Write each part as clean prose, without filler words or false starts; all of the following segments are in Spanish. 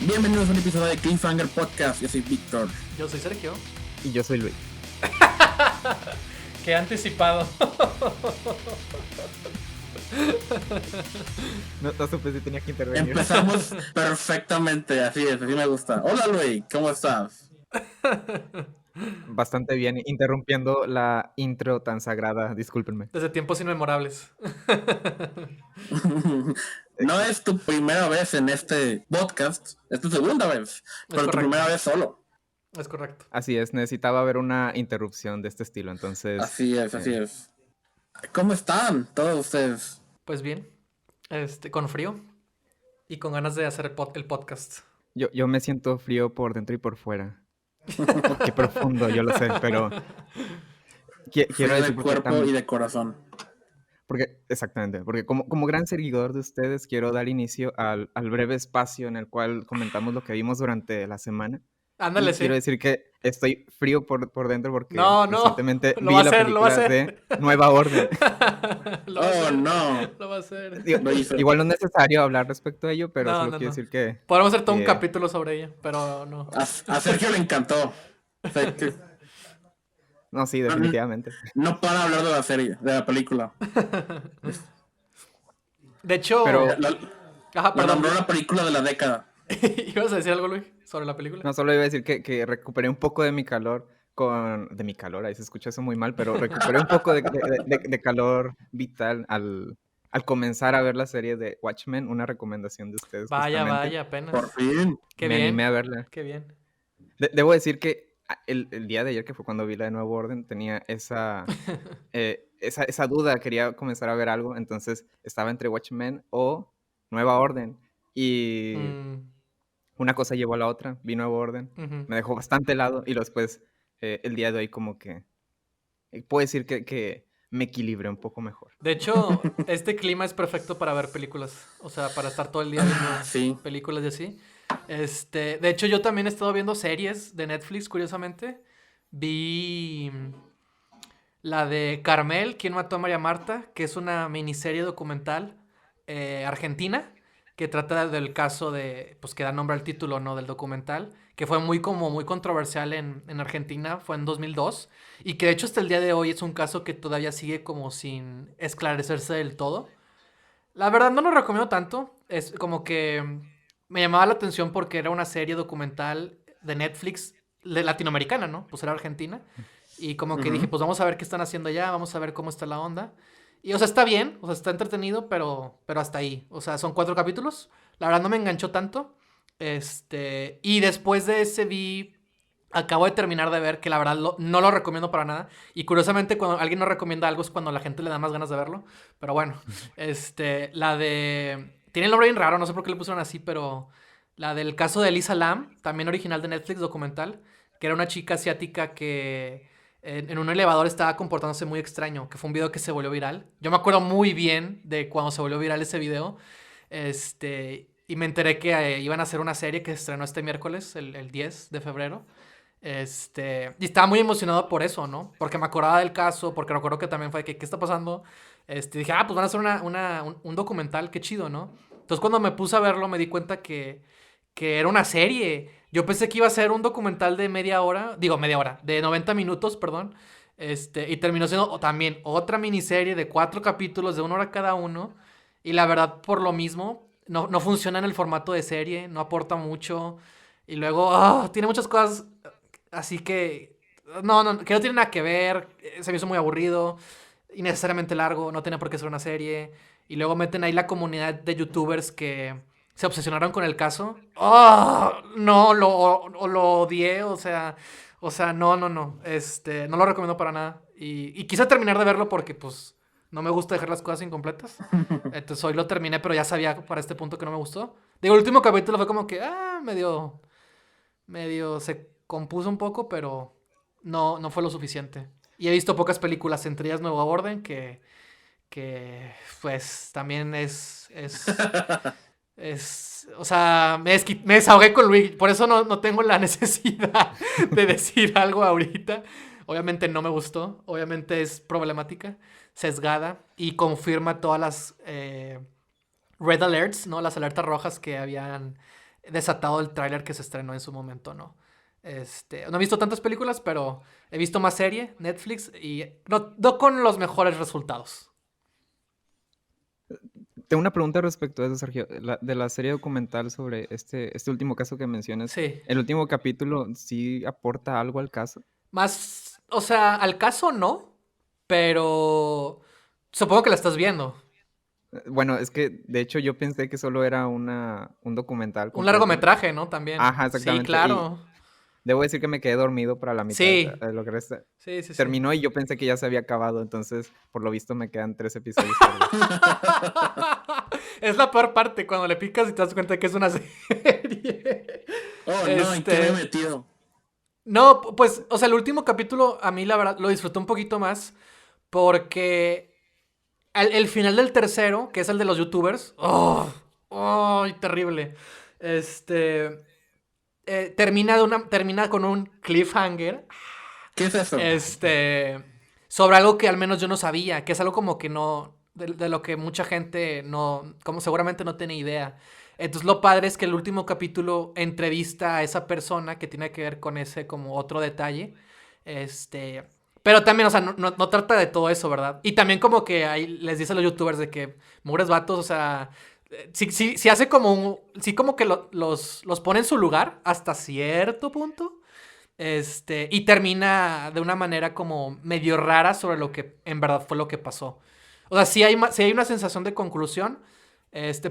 Bienvenidos a un episodio de Cliffhanger Podcast. Yo soy Víctor. Yo soy Sergio. Y yo soy Luis. Qué anticipado. No supe si tenía que intervenir. Empezamos perfectamente, así es, así me gusta. Hola Luis, ¿cómo estás? Bastante bien, interrumpiendo la intro tan sagrada, discúlpenme. Desde tiempos inmemorables. No es tu primera vez en este podcast, es tu segunda vez, pero tu correcto. primera vez solo. Es correcto. Así es, necesitaba haber una interrupción de este estilo, entonces... Así es. ¿Cómo están todos ustedes? Pues bien, con frío y con ganas de hacer el podcast. Yo me siento frío por dentro y por fuera. Qué profundo, yo lo sé, pero... Frío Quiero de decir cuerpo y de corazón. Exactamente, porque como gran seguidor de ustedes quiero dar inicio al breve espacio en el cual comentamos lo que vimos durante la semana. Ándale, Y sí. quiero decir que estoy frío por dentro porque No, recientemente lo vi va a la hacer, lo va a película hacer. de Nueva Orden. Lo va a hacer, no. Lo va a hacer. Digo, Lo hizo. igual no es necesario hablar respecto a ello, pero No, solo no, quiero no. decir que... Podemos hacer todo un que- capítulo sobre ella, pero no. A Sergio le encantó. O sea, que No, sí, definitivamente. no para hablar de la serie, de la película. De hecho... Pero- Ajá, La perdón. nombró la película de la década. ¿Ibas a decir algo, Luis, sobre la película? No, solo iba a decir que recuperé un poco de mi calor De mi calor, ahí se escucha eso muy mal, pero recuperé un poco de calor vital al comenzar a ver la serie de Watchmen, una recomendación de ustedes Vaya, justamente. apenas. Por fin. Qué Me bien. animé a verla. Qué bien. Debo decir que el día de ayer, que fue cuando vi la de Nuevo Orden, tenía esa duda, quería comenzar a ver algo, entonces estaba entre Watchmen o Nueva Orden, y una cosa llevó a la otra, vi Nueva Orden, me dejó bastante helado, y después el día de hoy como que puedo decir que me equilibré un poco mejor. De hecho, este clima es perfecto para ver películas, o sea, para estar todo el día viendo Sí. películas y así. De hecho, yo también he estado viendo series de Netflix, curiosamente. Vi la de Carmel, ¿Quién mató a María Marta? Que es una miniserie documental argentina que trata del caso de, pues que da nombre al título, ¿no? Del documental, que fue muy controversial en Argentina, fue en 2002, y que de hecho hasta el día de hoy es un caso que todavía sigue como sin esclarecerse del todo. La verdad no lo recomiendo tanto, es como que me llamaba la atención porque era una serie documental de Netflix de latinoamericana, ¿no? Pues era argentina. Y como que dije, pues vamos a ver qué están haciendo allá, vamos a ver cómo está la onda. Y, o sea, está bien, o sea, está entretenido, pero hasta ahí. O sea, son 4 capítulos. La verdad no me enganchó tanto. Y después de ese acabo de terminar de ver, que la verdad no lo recomiendo para nada. Y curiosamente cuando alguien no recomienda algo es cuando la gente le da más ganas de verlo. Pero bueno, la de... Tiene el nombre bien raro, no sé por qué le pusieron así, pero... La del caso de Elisa Lam, también original de Netflix, documental. Que era una chica asiática que en un elevador estaba comportándose muy extraño. Que fue un video que se volvió viral. Yo me acuerdo muy bien de cuando se volvió viral ese video. Y me enteré que iban a hacer una serie que se estrenó este miércoles, el 10 de febrero. Y estaba muy emocionado por eso, ¿no? Porque me acordaba del caso, porque recuerdo que también fue que, ¿qué está pasando? Dije, pues van a hacer un documental, qué chido, ¿no? Entonces cuando me puse a verlo me di cuenta que era una serie. Yo pensé que iba a ser un documental de media hora, de 90 minutos, perdón. Y terminó siendo también otra miniserie de 4 capítulos de 1 hora cada uno. Y la verdad, por lo mismo, no funciona en el formato de serie, no aporta mucho. Y luego, tiene muchas cosas así que que no tiene nada que ver. Se me hizo muy aburrido, innecesariamente largo, no tenía por qué ser una serie. Y luego meten ahí la comunidad de youtubers que se obsesionaron con el caso. No, lo odié, o sea, no. No lo recomiendo para nada. Y quise terminar de verlo porque, pues, no me gusta dejar las cosas incompletas. Entonces hoy lo terminé, pero ya sabía para este punto que no me gustó. Digo, el último capítulo fue como que, medio se compuso un poco, pero no fue lo suficiente. Y he visto pocas películas, entre ellas Nueva Orden, que pues también o sea, me desahogué con Luis, por eso no tengo la necesidad de decir algo ahorita. Obviamente no me gustó, obviamente es problemática, sesgada, y confirma todas las red alerts, ¿no? Las alertas rojas que habían desatado el tráiler que se estrenó en su momento, ¿no? No he visto tantas películas, pero he visto más serie, Netflix, y no con los mejores resultados. Tengo una pregunta respecto a eso, Sergio. De la serie documental sobre este último caso que mencionas, Sí. ¿el último capítulo sí aporta algo al caso? Más, o sea, al caso no, pero supongo que la estás viendo. Bueno, es que de hecho yo pensé que solo era un documental Un completo. largometraje, ¿no? También. Ajá, Sí, exactamente. Y claro. debo decir que me quedé dormido para la mitad Sí. de lo que resta. Sí, sí, sí. Terminó y yo pensé que ya se había acabado, entonces por lo visto me quedan 3 episodios por ver. Es la peor parte cuando le picas y te das cuenta que es una serie. Oh, no, ¿en qué me he metido? No, pues, o sea, el último capítulo a mí la verdad lo disfruté un poquito más porque el final del tercero, que es el de los youtubers, ¡oh! Terrible. Termina con un cliffhanger. ¿Qué es eso? Sobre algo que al menos yo no sabía, que es algo como que no, de lo que mucha gente no, como seguramente no tiene idea. Entonces lo padre es que el último capítulo entrevista a esa persona que tiene que ver con ese como otro detalle. Pero también, o sea, no trata de todo eso, ¿verdad? Y también como que ahí les dice a los youtubers de que mugres vatos, o sea, sí hace como sí como que los pone en su lugar hasta cierto punto. Y termina de una manera como medio rara sobre lo que en verdad fue lo que pasó. O sea, sí hay una sensación de conclusión,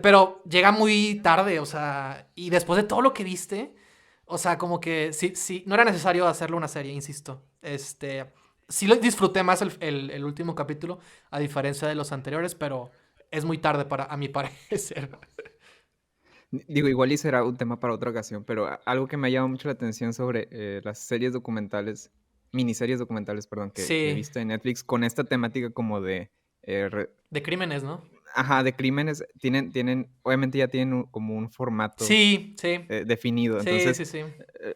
pero llega muy tarde, o sea, y después de todo lo que viste, o sea, como que sí, no era necesario hacerlo una serie, insisto. Sí lo disfruté más el último capítulo, a diferencia de los anteriores, pero es muy tarde a mi parecer. Digo, igual y será un tema para otra ocasión, pero algo que me ha llamado mucho la atención sobre las series documentales, miniseries documentales, perdón, que he Sí, visto en Netflix con esta temática como de, de crímenes, ¿no? ajá, de crímenes, obviamente ya tienen como un formato Sí, definido, sí, entonces sí, sí.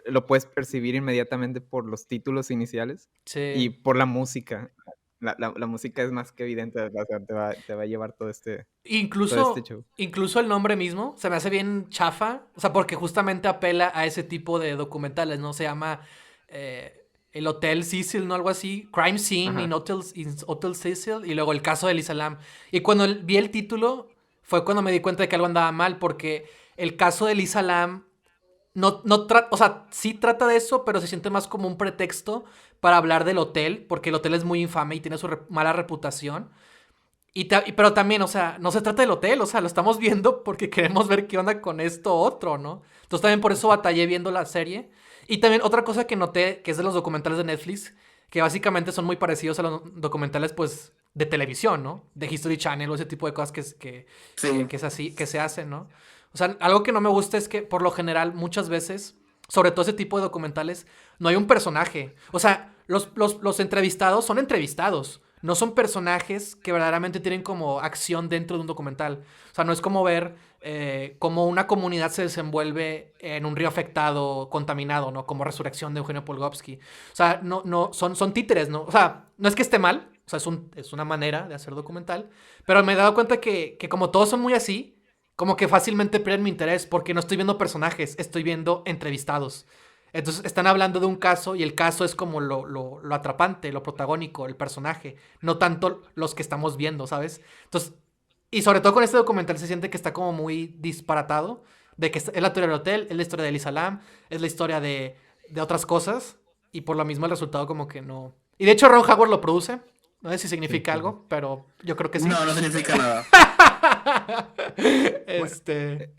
lo puedes percibir inmediatamente por los títulos iniciales y Sí. por la música. La música es más que evidente, o sea, te va a llevar todo este Incluso, show. incluso el nombre mismo se me hace bien chafa, o sea, porque justamente apela a ese tipo de documentales, ¿no? Se llama El Hotel Cecil, ¿no? Algo así, Crime Scene Ajá. in Hotel Cecil, y luego el caso de Elisa Lam. Y cuando vi el título, fue cuando me di cuenta de que algo andaba mal, porque el caso de Elisa Lam o sea, sí trata de eso, pero se siente más como un pretexto para hablar del hotel, porque el hotel es muy infame y tiene su mala reputación. Pero también, o sea, no se trata del hotel, o sea, lo estamos viendo porque queremos ver qué onda con esto otro, ¿no? Entonces también por eso batallé viendo la serie. Y también otra cosa que noté, que es de los documentales de Netflix, que básicamente son muy parecidos a los documentales, pues, de televisión, ¿no? De History Channel o ese tipo de cosas Sí. que es así, que se hacen, ¿no? O sea, algo que no me gusta es que, por lo general, muchas veces, sobre todo ese tipo de documentales, no hay un personaje. O sea, los entrevistados son entrevistados. No son personajes que verdaderamente tienen como acción dentro de un documental. O sea, no es como ver cómo una comunidad se desenvuelve en un río afectado, contaminado, ¿no? Como Resurrección de Eugenio Polgovsky. O sea, son títeres, ¿no? O sea, no es que esté mal. O sea, es una manera de hacer documental. Pero me he dado cuenta que como todos son muy así, como que fácilmente pierden mi interés porque no estoy viendo personajes, estoy viendo entrevistados. Entonces están hablando de un caso y el caso es como lo atrapante, lo protagónico, el personaje, no tanto los que estamos viendo, ¿sabes? Entonces, y sobre todo con este documental se siente que está como muy disparatado, de que es la historia del hotel, es la historia de Elisa Lam, es la historia de otras cosas, y por lo mismo el resultado como que no... Y de hecho Ron Howard lo produce, no sé si Sí, significa sí, sí. algo, pero yo creo que sí. No, no significa nada. Bueno, este...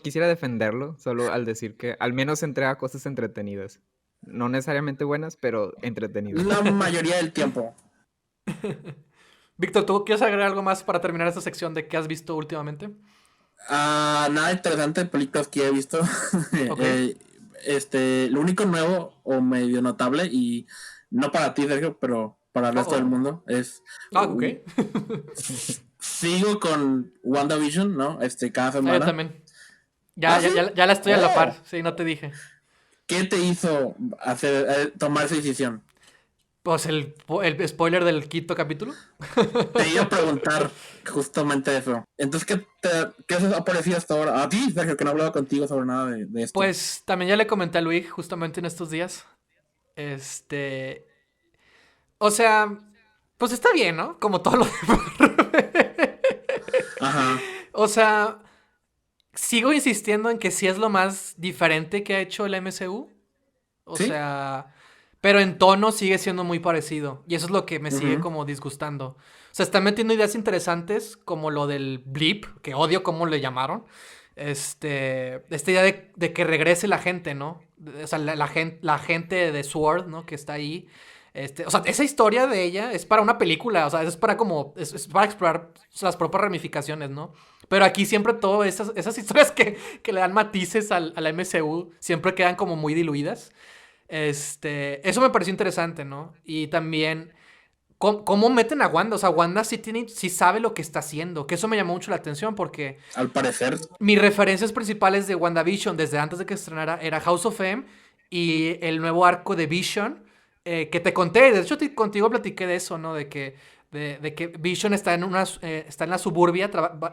quisiera defenderlo solo al decir que al menos entrega cosas entretenidas. No necesariamente buenas, pero entretenidas. La mayoría del tiempo. Víctor, ¿tú quieres agregar algo más para terminar esta sección de qué has visto últimamente? Nada interesante de películas que he visto. Ok. Lo único nuevo o medio notable, y no para ti, Sergio, pero para el resto del Oh. mundo, es... Ok. Sigo con WandaVision, ¿no? Cada Yo semana. también. Ya, ¿Sí? ya la estoy a la Oh. par. Sí, no te dije. ¿Qué te hizo tomar esa decisión? Pues el spoiler del quinto capítulo. Te iba a preguntar justamente eso. Entonces, ¿qué os ha parecido hasta ahora? A ti, Sergio, que no he hablado contigo sobre nada de esto. Pues también ya le comenté a Luis justamente en estos días. O sea, pues está bien, ¿no? Como todo lo demás. Ajá. O sea, sigo insistiendo en que sí es lo más diferente que ha hecho el MCU. O ¿Sí? sea, pero en tono sigue siendo muy parecido. Y eso es lo que me sigue Ujú. como disgustando. O sea, están metiendo ideas interesantes como lo del blip, que odio cómo le llamaron. Esta idea de que regrese la gente, ¿no? O sea, la gente de Sword, ¿no? Que está ahí. O sea, esa historia de ella es para una película, o sea, es para como, es para explorar las propias ramificaciones, ¿no? Pero aquí siempre todas esas historias que le dan matices al MCU siempre quedan como muy diluidas. Eso me pareció interesante, ¿no? Y también cómo meten a Wanda, o sea, Wanda sí sabe lo que está haciendo, que eso me llamó mucho la atención porque Al parecer. mis referencias principales de WandaVision desde antes de que se estrenara era House of M y el nuevo arco de Vision, que te conté, de hecho contigo platiqué de eso, ¿no? De que Vision está está en la suburbia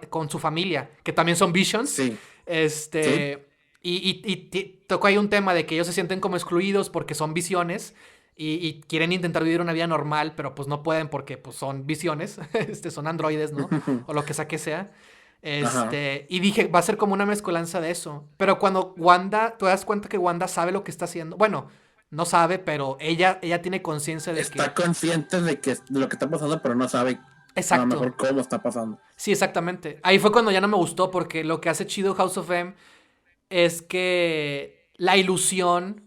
con su familia, que también son Visions. Sí. Sí. Este, y tocó ahí un tema de que ellos se sienten como excluidos porque son visiones y quieren intentar vivir una vida normal, pero pues no pueden porque pues son visiones, son androides, ¿no? O lo que sea que sea. Ajá. Y dije, va a ser como una mezcolanza de eso. Pero cuando Wanda, te das cuenta que Wanda sabe lo que está haciendo. Bueno, no sabe, pero ella tiene conciencia de Está que. consciente de lo que está pasando, pero no sabe a lo Exacto. mejor cómo está pasando. Sí, exactamente. Ahí fue cuando ya no me gustó, porque lo que hace chido House of M es que la ilusión.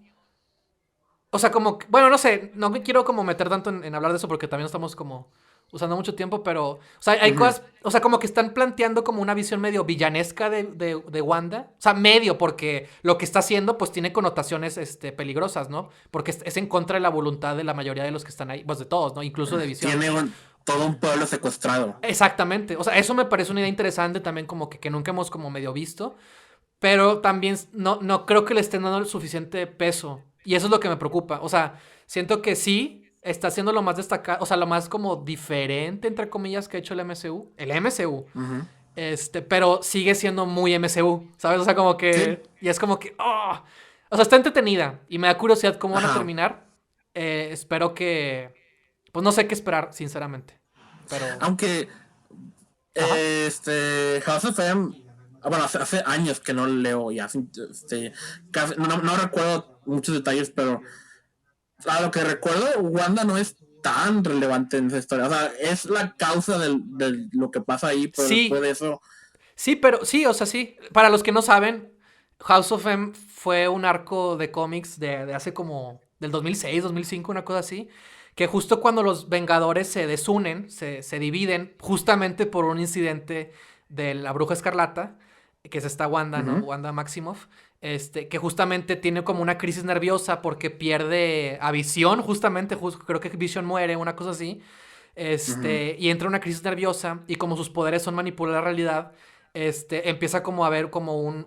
O sea, como. Bueno, no sé, no me quiero como meter tanto en hablar de eso porque también estamos como usando mucho tiempo, pero. O sea, hay Ujú. cosas. O sea, como que están planteando como una visión medio villanesca de Wanda. O sea, medio, porque lo que está haciendo, pues tiene connotaciones peligrosas, ¿no? Porque es en contra de la voluntad de la mayoría de los que están ahí. Pues de todos, ¿no? Incluso de Visión. Tiene todo un pueblo secuestrado. Exactamente. O sea, eso me parece una idea interesante también, como que nunca hemos como medio visto. Pero también no creo que le estén dando el suficiente peso. Y eso es lo que me preocupa. O sea, siento que sí está haciendo lo más destacado, o sea, lo más como diferente, entre comillas, que ha hecho el MCU. El MCU. Ujú. Pero sigue siendo muy MCU, ¿sabes? O sea, como Sí. que. Y es como que. ¡Oh! O sea, está entretenida. Y me da curiosidad cómo van a Ajá. terminar. Espero que. Pues no sé qué esperar, sinceramente. Pero. Aunque Ajá. House of M, bueno, hace años que no leo ya, no recuerdo muchos detalles, pero a lo que recuerdo, Wanda no es tan relevante en esa historia. O sea, es la causa de lo que pasa ahí, pero después Sí, de eso, sí, pero sí, o sea, sí. Para los que no saben, House of M fue un arco de cómics de hace como del 2006, 2005, una cosa así, que justo cuando los Vengadores se desunen, se dividen, justamente por un incidente de la Bruja Escarlata, que es esta Wanda, ¿no? ujú, Wanda Maximoff, que justamente tiene como una crisis nerviosa porque pierde a Visión, justamente, creo que Vision muere, una cosa así, ujú. y entra en una crisis nerviosa y como sus poderes son manipular la realidad, empieza como a haber como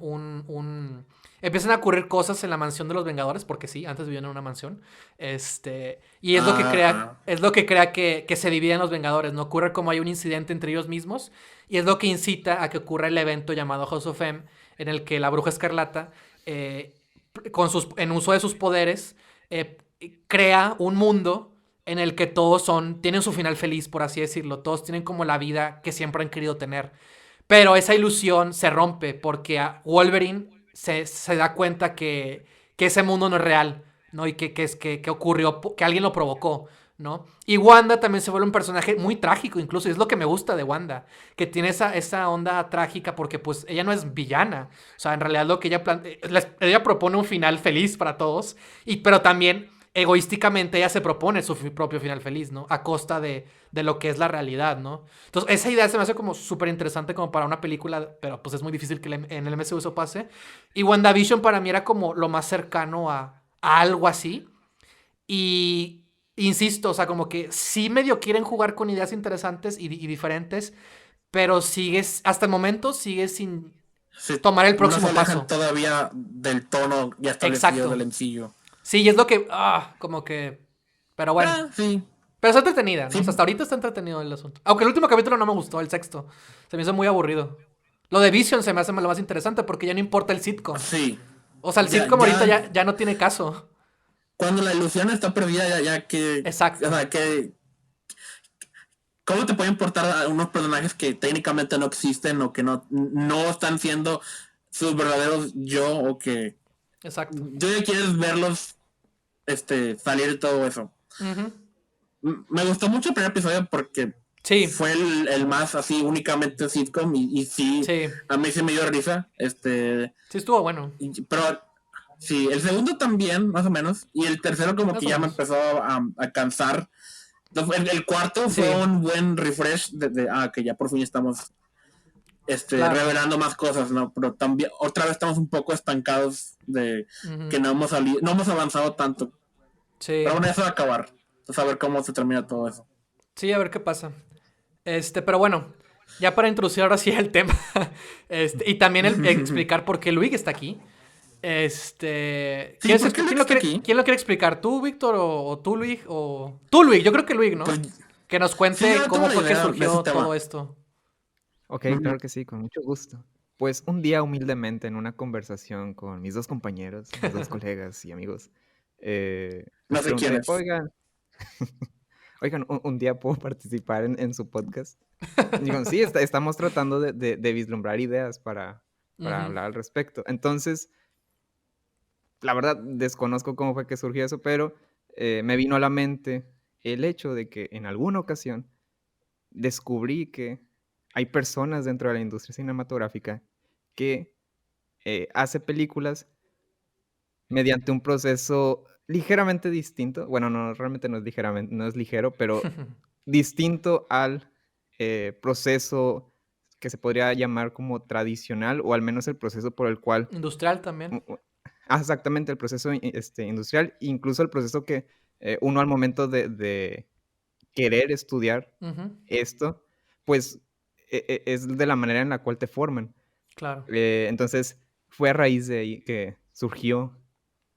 empiezan a ocurrir cosas en la mansión de los Vengadores, porque sí, antes vivían en una mansión. Y Ajá. es lo que crea que se dividen los Vengadores, ¿no? Ocurre como hay un incidente entre ellos mismos, y es lo que incita a que ocurra el evento llamado House of M, en el que la Bruja Escarlata, eh, en uso de sus poderes, crea un mundo en el que tienen su final feliz, por así decirlo. Todos tienen como la vida que siempre han querido tener. Pero esa ilusión se rompe porque a Wolverine se da cuenta que ese mundo no es real, ¿no? Y que ocurrió, que alguien lo provocó, ¿no? Y Wanda también se vuelve un personaje muy trágico, incluso. Y es lo que me gusta de Wanda, que tiene esa onda trágica porque pues ella no es villana. O sea, en realidad lo que ella propone un final feliz para todos, pero también egoísticamente ella se propone su propio final feliz, ¿no? A costa de lo que es la realidad, ¿no? Entonces, esa idea se me hace como súper interesante como para una película, pero pues es muy difícil que en el MCU eso pase. Y WandaVision para mí era como lo más cercano a algo así. Y insisto, o sea, como que sí medio quieren jugar con ideas interesantes y diferentes, pero hasta el momento sigue sin Sí, tomar el no se próximo alejan paso. todavía del tono ya establecido del Exacto. MCU. Sí, y es lo que, como que Pero bueno. Sí. Pero está entretenida, ¿no? Sí. O sea, hasta ahorita está entretenido el asunto. Aunque el último capítulo no me gustó, el sexto. Se me hizo muy aburrido. Lo de Vision se me hace lo más interesante porque ya no importa el sitcom. Sí. O sea, el Ya, sitcom ahorita ya, ya no tiene caso. cuando la ilusión está perdida, ya que. O Exacto. sea, que. ¿Cómo te puede importar a unos personajes que técnicamente no existen o que no están siendo sus verdaderos yo o que. Exacto. Yo ya quieres verlos salir de todo eso. Ujú. Me gustó mucho el primer episodio porque Sí, fue el más así únicamente sitcom y sí, sí. a mí sí me dio risa. Sí estuvo bueno. Pero sí, el segundo también, más o menos. Y el tercero como Más que o ya me menos. empezó a cansar. El cuarto Sí, fue un buen refresh que ya por fin estamos claro. revelando más cosas, ¿no? Pero también otra vez estamos un poco estancados de Ujú. que no hemos avanzado tanto. Pero Sí. bueno, eso va a acabar. Entonces, a ver cómo se termina todo eso. Sí, a ver qué pasa. Pero bueno, ya para introducir ahora sí el tema. Y también explicar por qué Luigi está aquí. Sí, ¿por qué Luke está aquí? ¿Quién lo quiere explicar? ¿Tú, Víctor, o tú, Luis? O tú, Luis, yo creo que Luis, ¿no? Pues Que nos sí, yo cuente no tengo cómo la fue que idea de ese surgió todo tema. esto. Ok, Ujú. claro que sí, con mucho gusto. Pues un día humildemente en una conversación con mis dos compañeros, mis dos colegas y amigos, No les sé quién pregunté, es. oigan, un día puedo participar en su podcast. Y dijeron, sí, estamos tratando de vislumbrar ideas para Ujú. hablar al respecto. Entonces, la verdad, desconozco cómo fue que surgió eso, pero me vino a la mente el hecho de que en alguna ocasión descubrí que hay personas dentro de la industria cinematográfica que hace películas mediante un proceso ligeramente distinto. Bueno, no, realmente no es ligeramente, no es ligero, pero distinto al proceso que se podría llamar como tradicional, o al menos el proceso por el cual Industrial también. exactamente, el proceso industrial, incluso el proceso que uno al momento de querer estudiar Ujú. esto, pues es de la manera en la cual te forman. Claro. Entonces, fue a raíz de ahí que surgió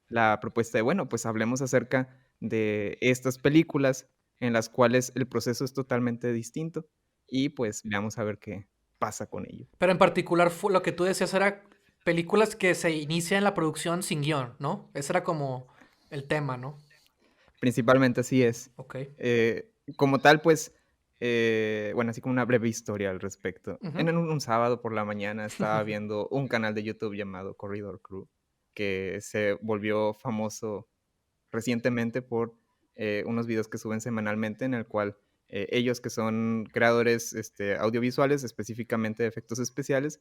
la propuesta de, bueno, pues hablemos acerca de estas películas en las cuales el proceso es totalmente distinto y pues veamos a ver qué pasa con ello. Pero en particular lo que tú decías era películas que se inician la producción sin guión, ¿no? Ese era como el tema, ¿no? Principalmente así es. Ok. Como tal, pues, bueno, así como una breve historia al respecto. Ujú. En un sábado por la mañana estaba viendo un canal de YouTube llamado Corridor Crew, que se volvió famoso recientemente por unos videos que suben semanalmente en el cual ellos que son creadores audiovisuales, específicamente de efectos especiales,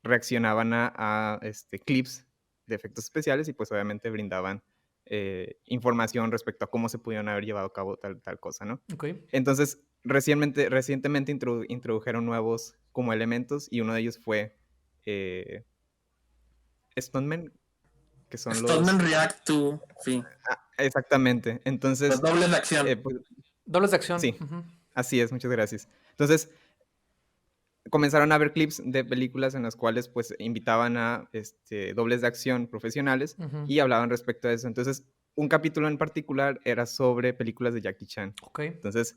reaccionaban a clips de efectos especiales y pues obviamente brindaban información respecto a cómo se pudieron haber llevado a cabo tal cosa, ¿no? Ok. Entonces, recientemente introdujeron nuevos como elementos y uno de ellos fue eh, Stuntmen, que son Stuntman los... React to, sí. exactamente. Los Entonces, dobles de acción. pues, Dobles de acción. sí, Ujú. así es, muchas gracias. Entonces, comenzaron a ver clips de películas en las cuales pues invitaban a dobles de acción profesionales Ujú. y hablaban respecto a eso. Entonces, un capítulo en particular era sobre películas de Jackie Chan. Ok. Entonces,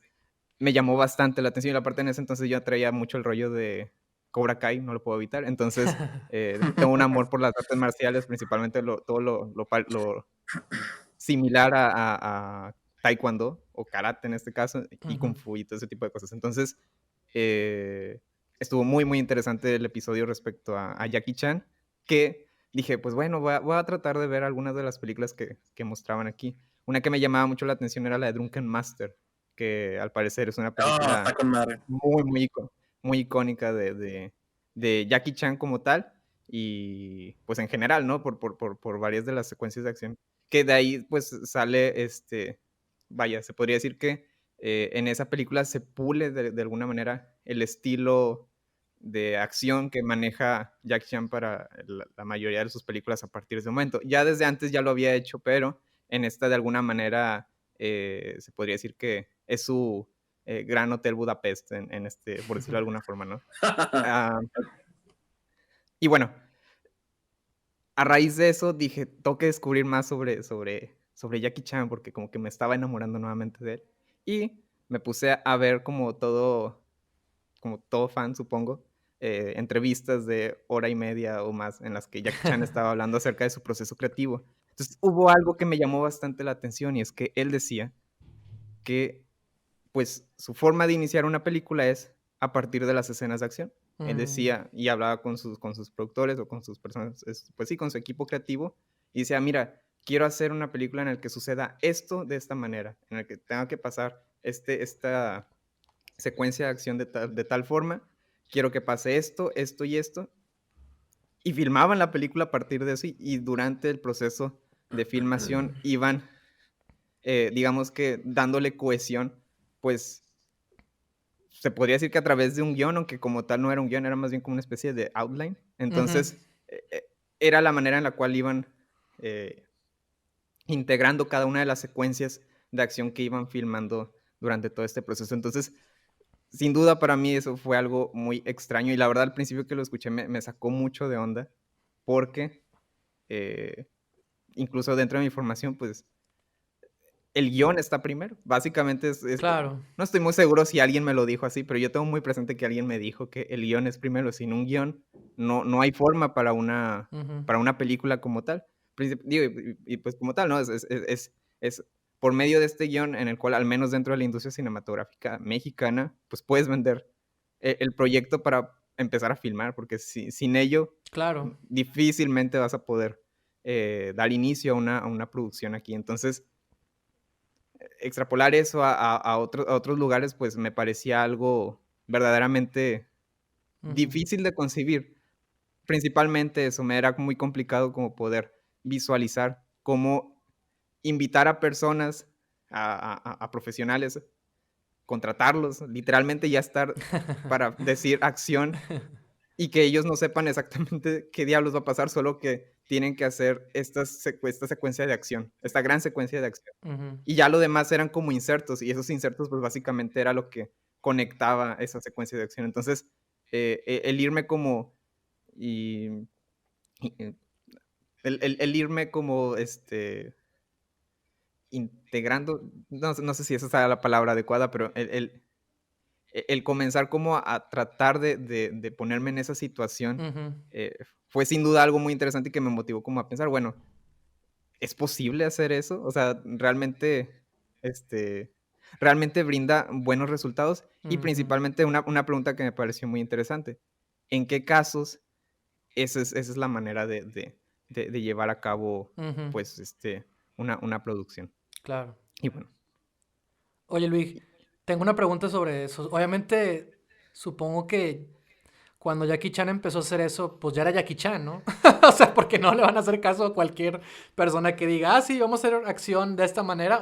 me llamó bastante la atención y aparte en ese entonces yo traía mucho el rollo de Cobra Kai, no lo puedo evitar. Entonces, tengo un amor por las artes marciales, principalmente todo lo similar a taekwondo o karate en este caso, y Ujú. kung fu y todo ese tipo de cosas. Entonces, eh, estuvo muy, muy interesante el episodio respecto a Jackie Chan, que dije, pues bueno, voy a tratar de ver algunas de las películas que mostraban aquí. Una que me llamaba mucho la atención era la de Drunken Master, que al parecer es una Ah, está película con madre. muy icónica de Jackie Chan como tal, y pues en general, ¿no? Por varias de las secuencias de acción. Que de ahí pues sale, vaya, se podría decir que en esa película se pule de alguna manera el estilo de acción que maneja Jackie Chan para la mayoría de sus películas a partir de ese momento. Ya desde antes ya lo había hecho, pero en esta de alguna manera se podría decir que es su Gran Hotel Budapest, por decirlo de alguna forma, ¿no? Ah, y bueno, a raíz de eso dije, tengo que descubrir más sobre sobre Jackie Chan porque como que me estaba enamorando nuevamente de él. Y me puse a ver como todo fan, supongo, entrevistas de hora y media o más en las que Jackie Chan estaba hablando acerca de su proceso creativo. Entonces, hubo algo que me llamó bastante la atención y es que él decía que, pues, su forma de iniciar una película es a partir de las escenas de acción. Él decía y hablaba con sus productores o con sus personas, pues sí, con su equipo creativo y decía, mira, quiero hacer una película en la que suceda esto de esta manera, en la que tenga que pasar esta secuencia de acción de tal forma, quiero que pase esto, esto y esto, y filmaban la película a partir de eso y durante el proceso de filmación iban, digamos que dándole cohesión, pues se podría decir que a través de un guión, aunque como tal no era un guión, era más bien como una especie de outline. Ujú. Entonces, era la manera en la cual iban eh, integrando cada una de las secuencias de acción que iban filmando durante todo este proceso. Entonces, sin duda para mí eso fue algo muy extraño y la verdad al principio que lo escuché me sacó mucho de onda porque eh, incluso dentro de mi formación pues el guión está primero. Básicamente Claro. no estoy muy seguro si alguien me lo dijo así, pero yo tengo muy presente que alguien me dijo que el guión es primero. Sin un guión no hay forma para una, Ujú. para una película como tal. Digo, pues como tal, ¿no? Es por medio de este guión en el cual, al menos dentro de la industria cinematográfica mexicana, pues puedes vender el proyecto para empezar a filmar, porque sin ello Claro. difícilmente vas a poder dar inicio a una producción aquí. Entonces, extrapolar eso a otros lugares, pues me parecía algo verdaderamente Ujú. difícil de concebir. Principalmente eso, me era muy complicado como poder visualizar cómo invitar a personas, a profesionales, contratarlos, literalmente ya estar para decir acción y que ellos no sepan exactamente qué diablos va a pasar, solo que tienen que hacer esta secuencia de acción, esta gran secuencia de acción. Ujú. Y ya lo demás eran como insertos, y esos insertos, pues, básicamente era lo que conectaba esa secuencia de acción. Entonces, el irme como y y el irme como, integrando, no sé si esa sea la palabra adecuada, pero el comenzar como a tratar de ponerme en esa situación, Ujú. fue sin duda algo muy interesante y que me motivó como a pensar, bueno, ¿es posible hacer eso? O sea, este, realmente brinda buenos resultados y Ujú. principalmente una pregunta que me pareció muy interesante. ¿En qué casos esa es la manera de llevar a cabo, Ujú. pues, una producción? Claro. Y bueno, Oye, Luis, y tengo una pregunta sobre eso. Obviamente, supongo que cuando Jackie Chan empezó a hacer eso, pues ya era Jackie Chan, ¿no? O sea, porque no le van a hacer caso a cualquier persona que diga, ah, sí, vamos a hacer acción de esta manera.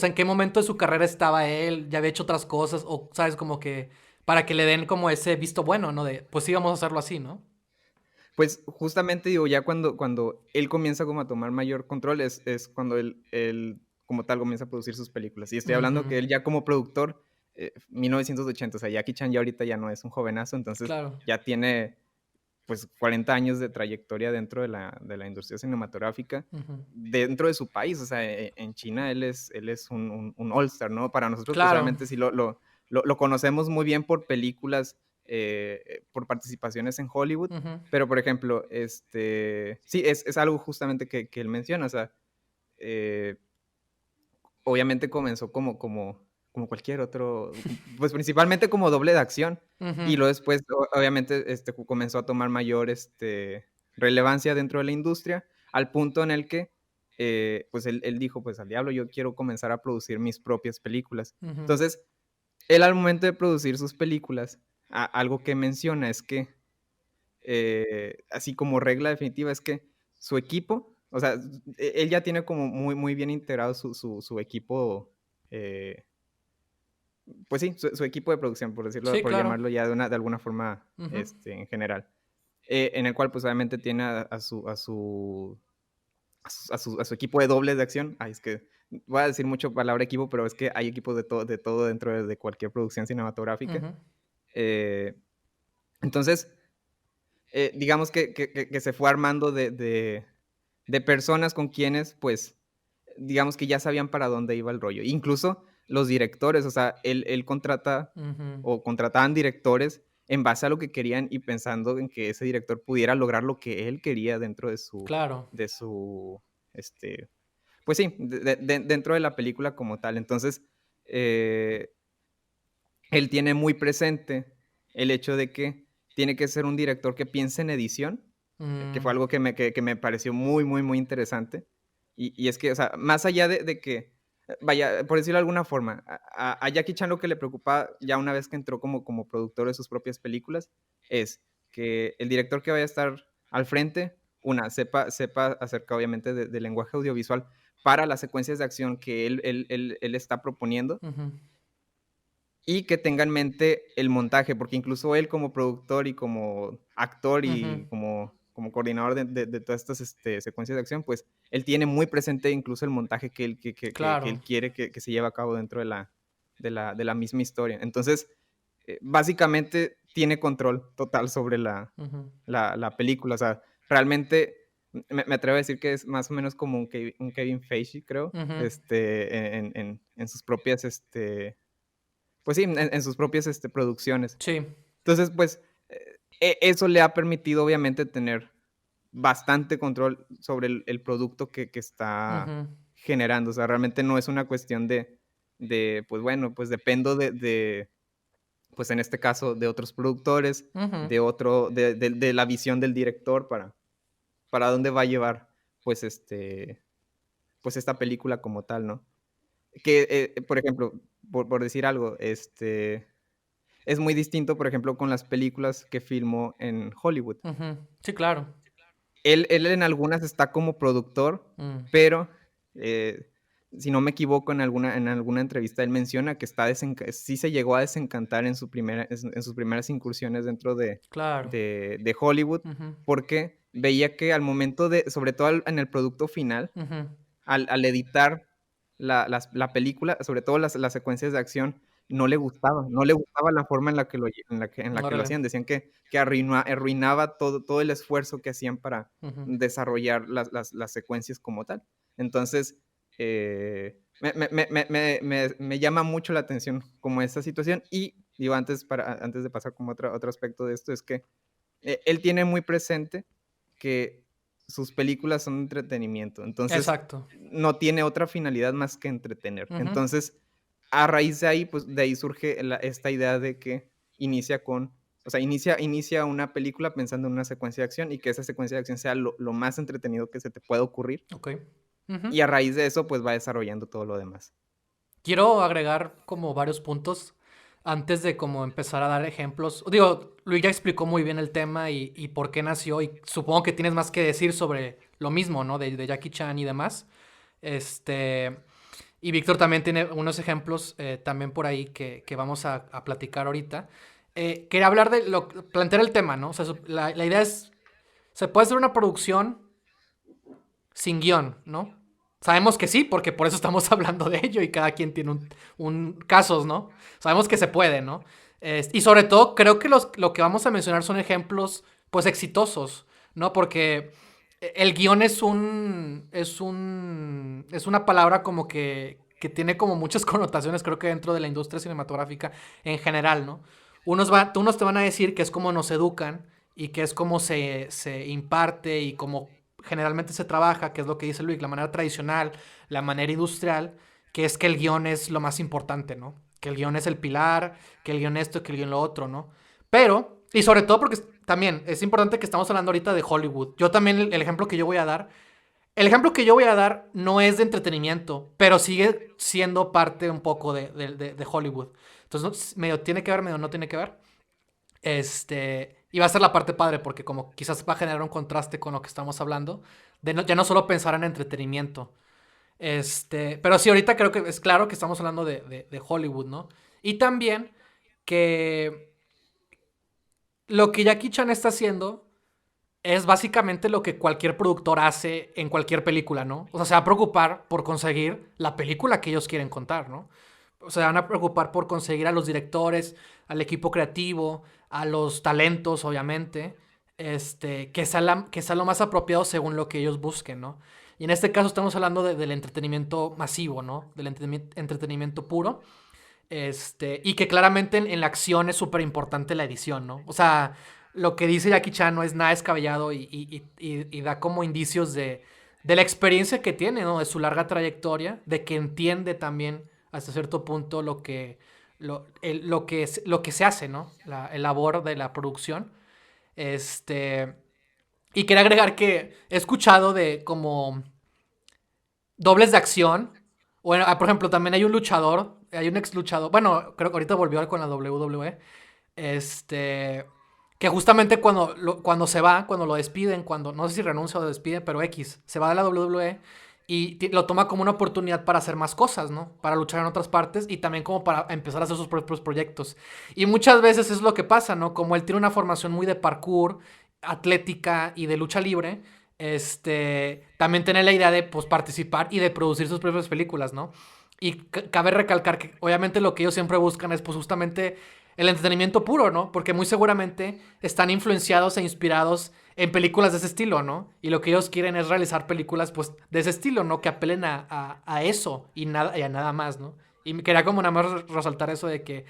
¿En qué momento de su carrera estaba él? ¿Ya había hecho otras cosas? O, ¿sabes? Como que para que le den como ese visto bueno, ¿no? De, pues sí, vamos a hacerlo así, ¿no? pues, justamente, digo, ya cuando él comienza como a tomar mayor control es cuando él como tal comienza a producir sus películas. Y estoy hablando que Ujú. él ya como productor, 1980, o sea, Jackie Chan ya ahorita ya no es un jovenazo, entonces Claro. ya tiene, pues, 40 años de trayectoria dentro de la industria cinematográfica, Ujú. dentro de su país, o sea, en China él es un all star, ¿no? Para nosotros, pues, Claro. obviamente sí lo conocemos muy bien por películas, por participaciones en Hollywood, Ujú. pero, por ejemplo, sí, es algo justamente que él menciona, o sea, eh, obviamente comenzó como cualquier otro, pues, principalmente como doble de acción, y Ujú. luego después, obviamente, comenzó a tomar mayor, relevancia dentro de la industria, al punto en el que, pues, él dijo: "Pues, al diablo, yo quiero comenzar a producir mis propias películas". Ujú. Entonces, él al momento de producir sus películas, algo que menciona es que, así como regla definitiva, es que su equipo, o sea, él ya tiene como muy, muy bien integrado su equipo, eh, pues sí, su equipo de producción, por decirlo, Sí, por claro. llamarlo ya de alguna forma, Ujú. en general. En el cual, pues, obviamente tiene a su equipo de dobles de acción. Ay, es que voy a decir mucho palabra equipo, pero es que hay equipos de todo dentro de cualquier producción cinematográfica. Ujú. Eh, entonces, digamos que se fue armando de personas con quienes, pues, digamos que ya sabían para dónde iba el rollo. Incluso los directores, o sea, él contrata Ujú. o contrataban directores en base a lo que querían y pensando en que ese director pudiera lograr lo que él quería dentro Claro. de su, pues sí, dentro de la película como tal. Entonces, eh, él tiene muy presente el hecho de que tiene que ser un director que piense en edición, que fue Mm, algo que me pareció muy, muy, muy interesante. Y es que, o sea, más allá de que, vaya, por decirlo de alguna forma, a Jackie Chan lo que le preocupa ya una vez que entró como productor de sus propias películas es que el director que vaya a estar al frente, sepa acerca obviamente del lenguaje audiovisual para las secuencias de acción que él está proponiendo ujú, y que tenga en mente el montaje, porque incluso él como productor y como actor ujú. y como coordinador de todas estas secuencias de acción, pues él tiene muy presente incluso el montaje que Claro. él quiere que se lleve a cabo dentro de la misma historia. Entonces, básicamente tiene control total sobre Ujú, la película. O sea, realmente me atrevo a decir que es más o menos como un Kevin Feige, creo, ujú. en sus propias, pues sí, en sus propias, producciones. Sí. Entonces, pues, eso le ha permitido, obviamente, tener bastante control sobre el producto que está Ujú, generando. O sea, realmente no es una cuestión pues, bueno, pues, dependo pues, en este caso, de otros productores, ujú. de la visión del director para dónde va a llevar, pues, pues, esta película como tal, ¿no? Que, por ejemplo, por decir algo, es muy distinto, por ejemplo, con las películas que filmó en Hollywood. Ujú. Sí, claro. Él en algunas está como productor, Mm, pero, eh, si no me equivoco, en alguna entrevista él menciona que sí se llegó a desencantar en sus primeras incursiones dentro claro. de Hollywood, Ujú, porque veía que al momento sobre todo en el producto final, ujú. al editar la película, sobre todo las secuencias de acción, no le gustaba la forma en la que lo Órale. hacían. Decían que arruinaba todo el esfuerzo que hacían para Ujú. desarrollar las secuencias como tal. Entonces, me llama mucho la atención como esta situación y, digo, antes de pasar como otro aspecto de esto, es que, él tiene muy presente que sus películas son entretenimiento, entonces Exacto. no tiene otra finalidad más que entretener. Ujú. Entonces, a raíz de ahí, pues, de ahí surge esta idea de que inicia una película pensando en una secuencia de acción y que esa secuencia de acción sea lo más entretenido que se te pueda ocurrir, Okey. Ujú. y a raíz de eso, pues, va desarrollando todo lo demás. Quiero agregar como varios puntos antes de como empezar a dar ejemplos. Digo, Luis ya explicó muy bien el tema y por qué nació, y supongo que tienes más que decir sobre lo mismo, ¿no? De Jackie Chan y demás. Este, y Víctor también tiene unos ejemplos también por ahí que vamos a platicar ahorita. Quería hablar plantear el tema, ¿no? O sea, la idea es, se puede hacer una producción sin guión, ¿no? Sabemos que sí, porque por eso estamos hablando de ello y cada quien tiene casos, ¿no? Sabemos que se puede, ¿no? Y sobre todo, creo que lo que vamos a mencionar son ejemplos, pues, exitosos, ¿no? Porque el guión es una palabra como que tiene como muchas connotaciones, creo que dentro de la industria cinematográfica en general, ¿no? Unos te van a decir que es como nos educan y que es como se imparte y como generalmente se trabaja, que es lo que dice Luis, la manera tradicional, la manera industrial, que es que el guión es lo más importante, ¿no? Que el guión es el pilar, que el guión esto, que el guión lo otro, ¿no? Pero, y sobre todo porque también es importante que estamos hablando ahorita de Hollywood. Yo también el ejemplo que yo voy a dar, el ejemplo que yo voy a dar no es de entretenimiento, pero sigue siendo parte un poco de Hollywood. Entonces, medio tiene que ver, medio no tiene que ver. Y va a ser la parte padre porque como quizás va a generar un contraste con lo que estamos hablando, ya no solo pensar en entretenimiento. Pero sí, ahorita creo que es claro que estamos hablando de Hollywood, ¿no? Y también que lo que Jackie Chan está haciendo es básicamente lo que cualquier productor hace en cualquier película, ¿no? O sea, se va a preocupar por conseguir la película que ellos quieren contar, ¿no? O sea, van a preocupar por conseguir a los directores, al equipo creativo, a los talentos, obviamente, que sea lo más apropiado según lo que ellos busquen, ¿no? Y en este caso estamos hablando del entretenimiento masivo, ¿no? Del entretenimiento puro. Y que claramente en la acción es súper importante la edición, ¿no? O sea, lo que dice Jackie Chan no es nada descabellado y da como indicios de la experiencia que tiene, ¿no? De su larga trayectoria, de que entiende también hasta cierto punto lo que se hace, ¿no? El labor de la producción. Y quería agregar que he escuchado de como dobles de acción. Bueno, por ejemplo, también hay un luchador, hay un ex luchador, bueno, creo que ahorita volvió con la WWE, que justamente cuando se va, cuando lo despiden, no sé si renuncia o lo despiden, pero X, se va de la WWE y lo toma como una oportunidad para hacer más cosas, ¿no? Para luchar en otras partes y también como para empezar a hacer sus propios proyectos. Y muchas veces es lo que pasa, ¿no? Como él tiene una formación muy de parkour, atlética y de lucha libre, también tiene la idea de pues, participar y de producir sus propias películas, ¿no? Y cabe recalcar que obviamente lo que ellos siempre buscan es pues justamente el entretenimiento puro, ¿no? Porque muy seguramente están influenciados e inspirados en películas de ese estilo, ¿no? Y lo que ellos quieren es realizar películas pues de ese estilo, ¿no? Que apelen a eso y a nada más, ¿no? Y quería como nada más resaltar eso de que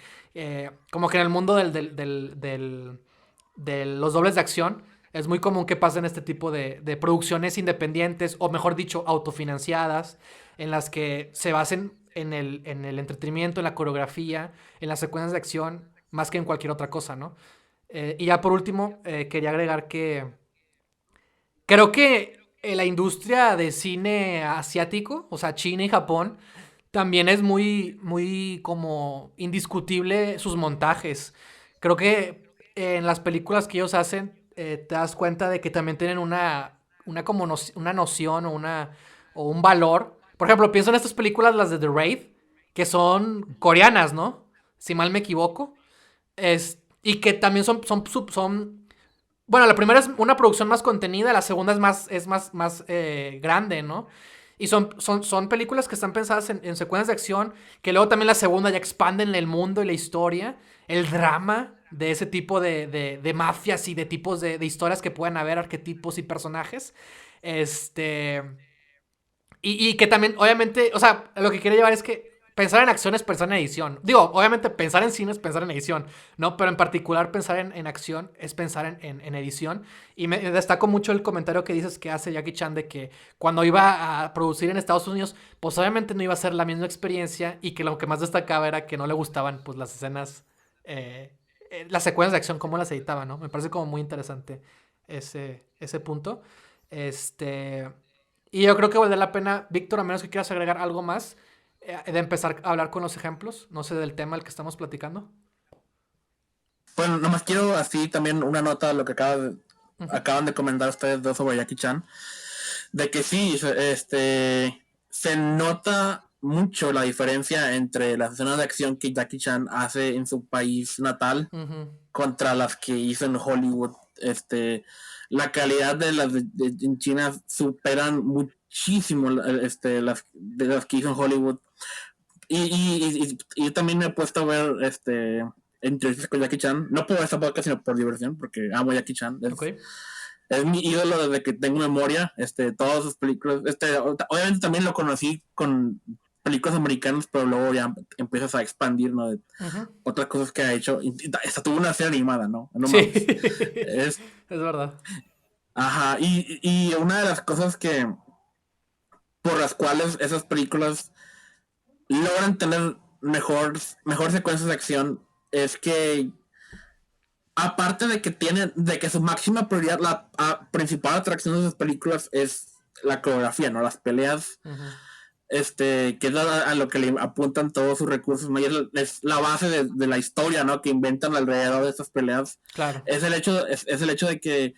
como que en el mundo de los dobles de acción es muy común que pasen este tipo de producciones independientes o mejor dicho autofinanciadas en las que se basen en el entretenimiento, en la coreografía, en las secuencias de acción más que en cualquier otra cosa, ¿no? Y ya por último quería agregar que creo que la industria de cine asiático, o sea China y Japón, también es muy, muy como indiscutible sus montajes. Creo que en las películas que ellos hacen te das cuenta de que también tienen una noción o un valor. Por ejemplo, pienso en estas películas, las de The Raid, que son coreanas, ¿no? Si mal me equivoco. Y que también son bueno, la primera es una producción más contenida, la segunda es más grande, ¿no? Y son películas que están pensadas en secuencias de acción, que luego también la segunda ya expanden el mundo y la historia, el drama de ese tipo de mafias y de tipos de historias que pueden haber, arquetipos y personajes. Este. Y que también, obviamente, o sea, lo que quiero llevar es que pensar en acción es pensar en edición. Digo, obviamente pensar en cine es pensar en edición, ¿no? Pero en particular pensar en acción es pensar en edición. Y me destaco mucho el comentario que dices que hace Jackie Chan de que cuando iba a producir en Estados Unidos, pues obviamente no iba a ser la misma experiencia y que lo que más destacaba era que no le gustaban pues las escenas, las secuencias de acción, cómo las editaba, ¿no? Me parece como muy interesante ese punto. Este... Y yo creo que valdría la pena, Víctor, a menos que quieras agregar algo más, de empezar a hablar con los ejemplos, no sé, del tema del que estamos platicando. Bueno, nomás quiero así también una nota de lo que Ujú. acaban de comentar ustedes dos sobre Jackie Chan, de que sí, se nota mucho la diferencia entre las escenas de acción que Jackie Chan hace en su país natal Ujú. contra las que hizo en Hollywood. La calidad en China superan muchísimo de las que hizo en Hollywood. Y yo también me he puesto a ver entrevistas con Jackie Chan, no por esta podcast, sino por diversión, porque amo a Jackie Chan. Ok. Es mi ídolo desde que tengo memoria. Todas sus películas. Obviamente también lo conocí con películas americanas, pero luego ya empiezas a expandir, ¿no? De Ujú. otras cosas que ha hecho. Hasta tuvo una serie animada, ¿no? No Sí, mames. Es, es verdad. ajá. Y una de las cosas que por las cuales esas películas logran tener mejor secuencias de acción es que aparte de que su máxima prioridad, la principal atracción de esas películas es la coreografía, ¿no? Las peleas, Ujú. que es a lo que le apuntan todos sus recursos, ¿no? Y es la base de la historia, ¿no? Que inventan alrededor de estas peleas. Claro. Es el hecho de que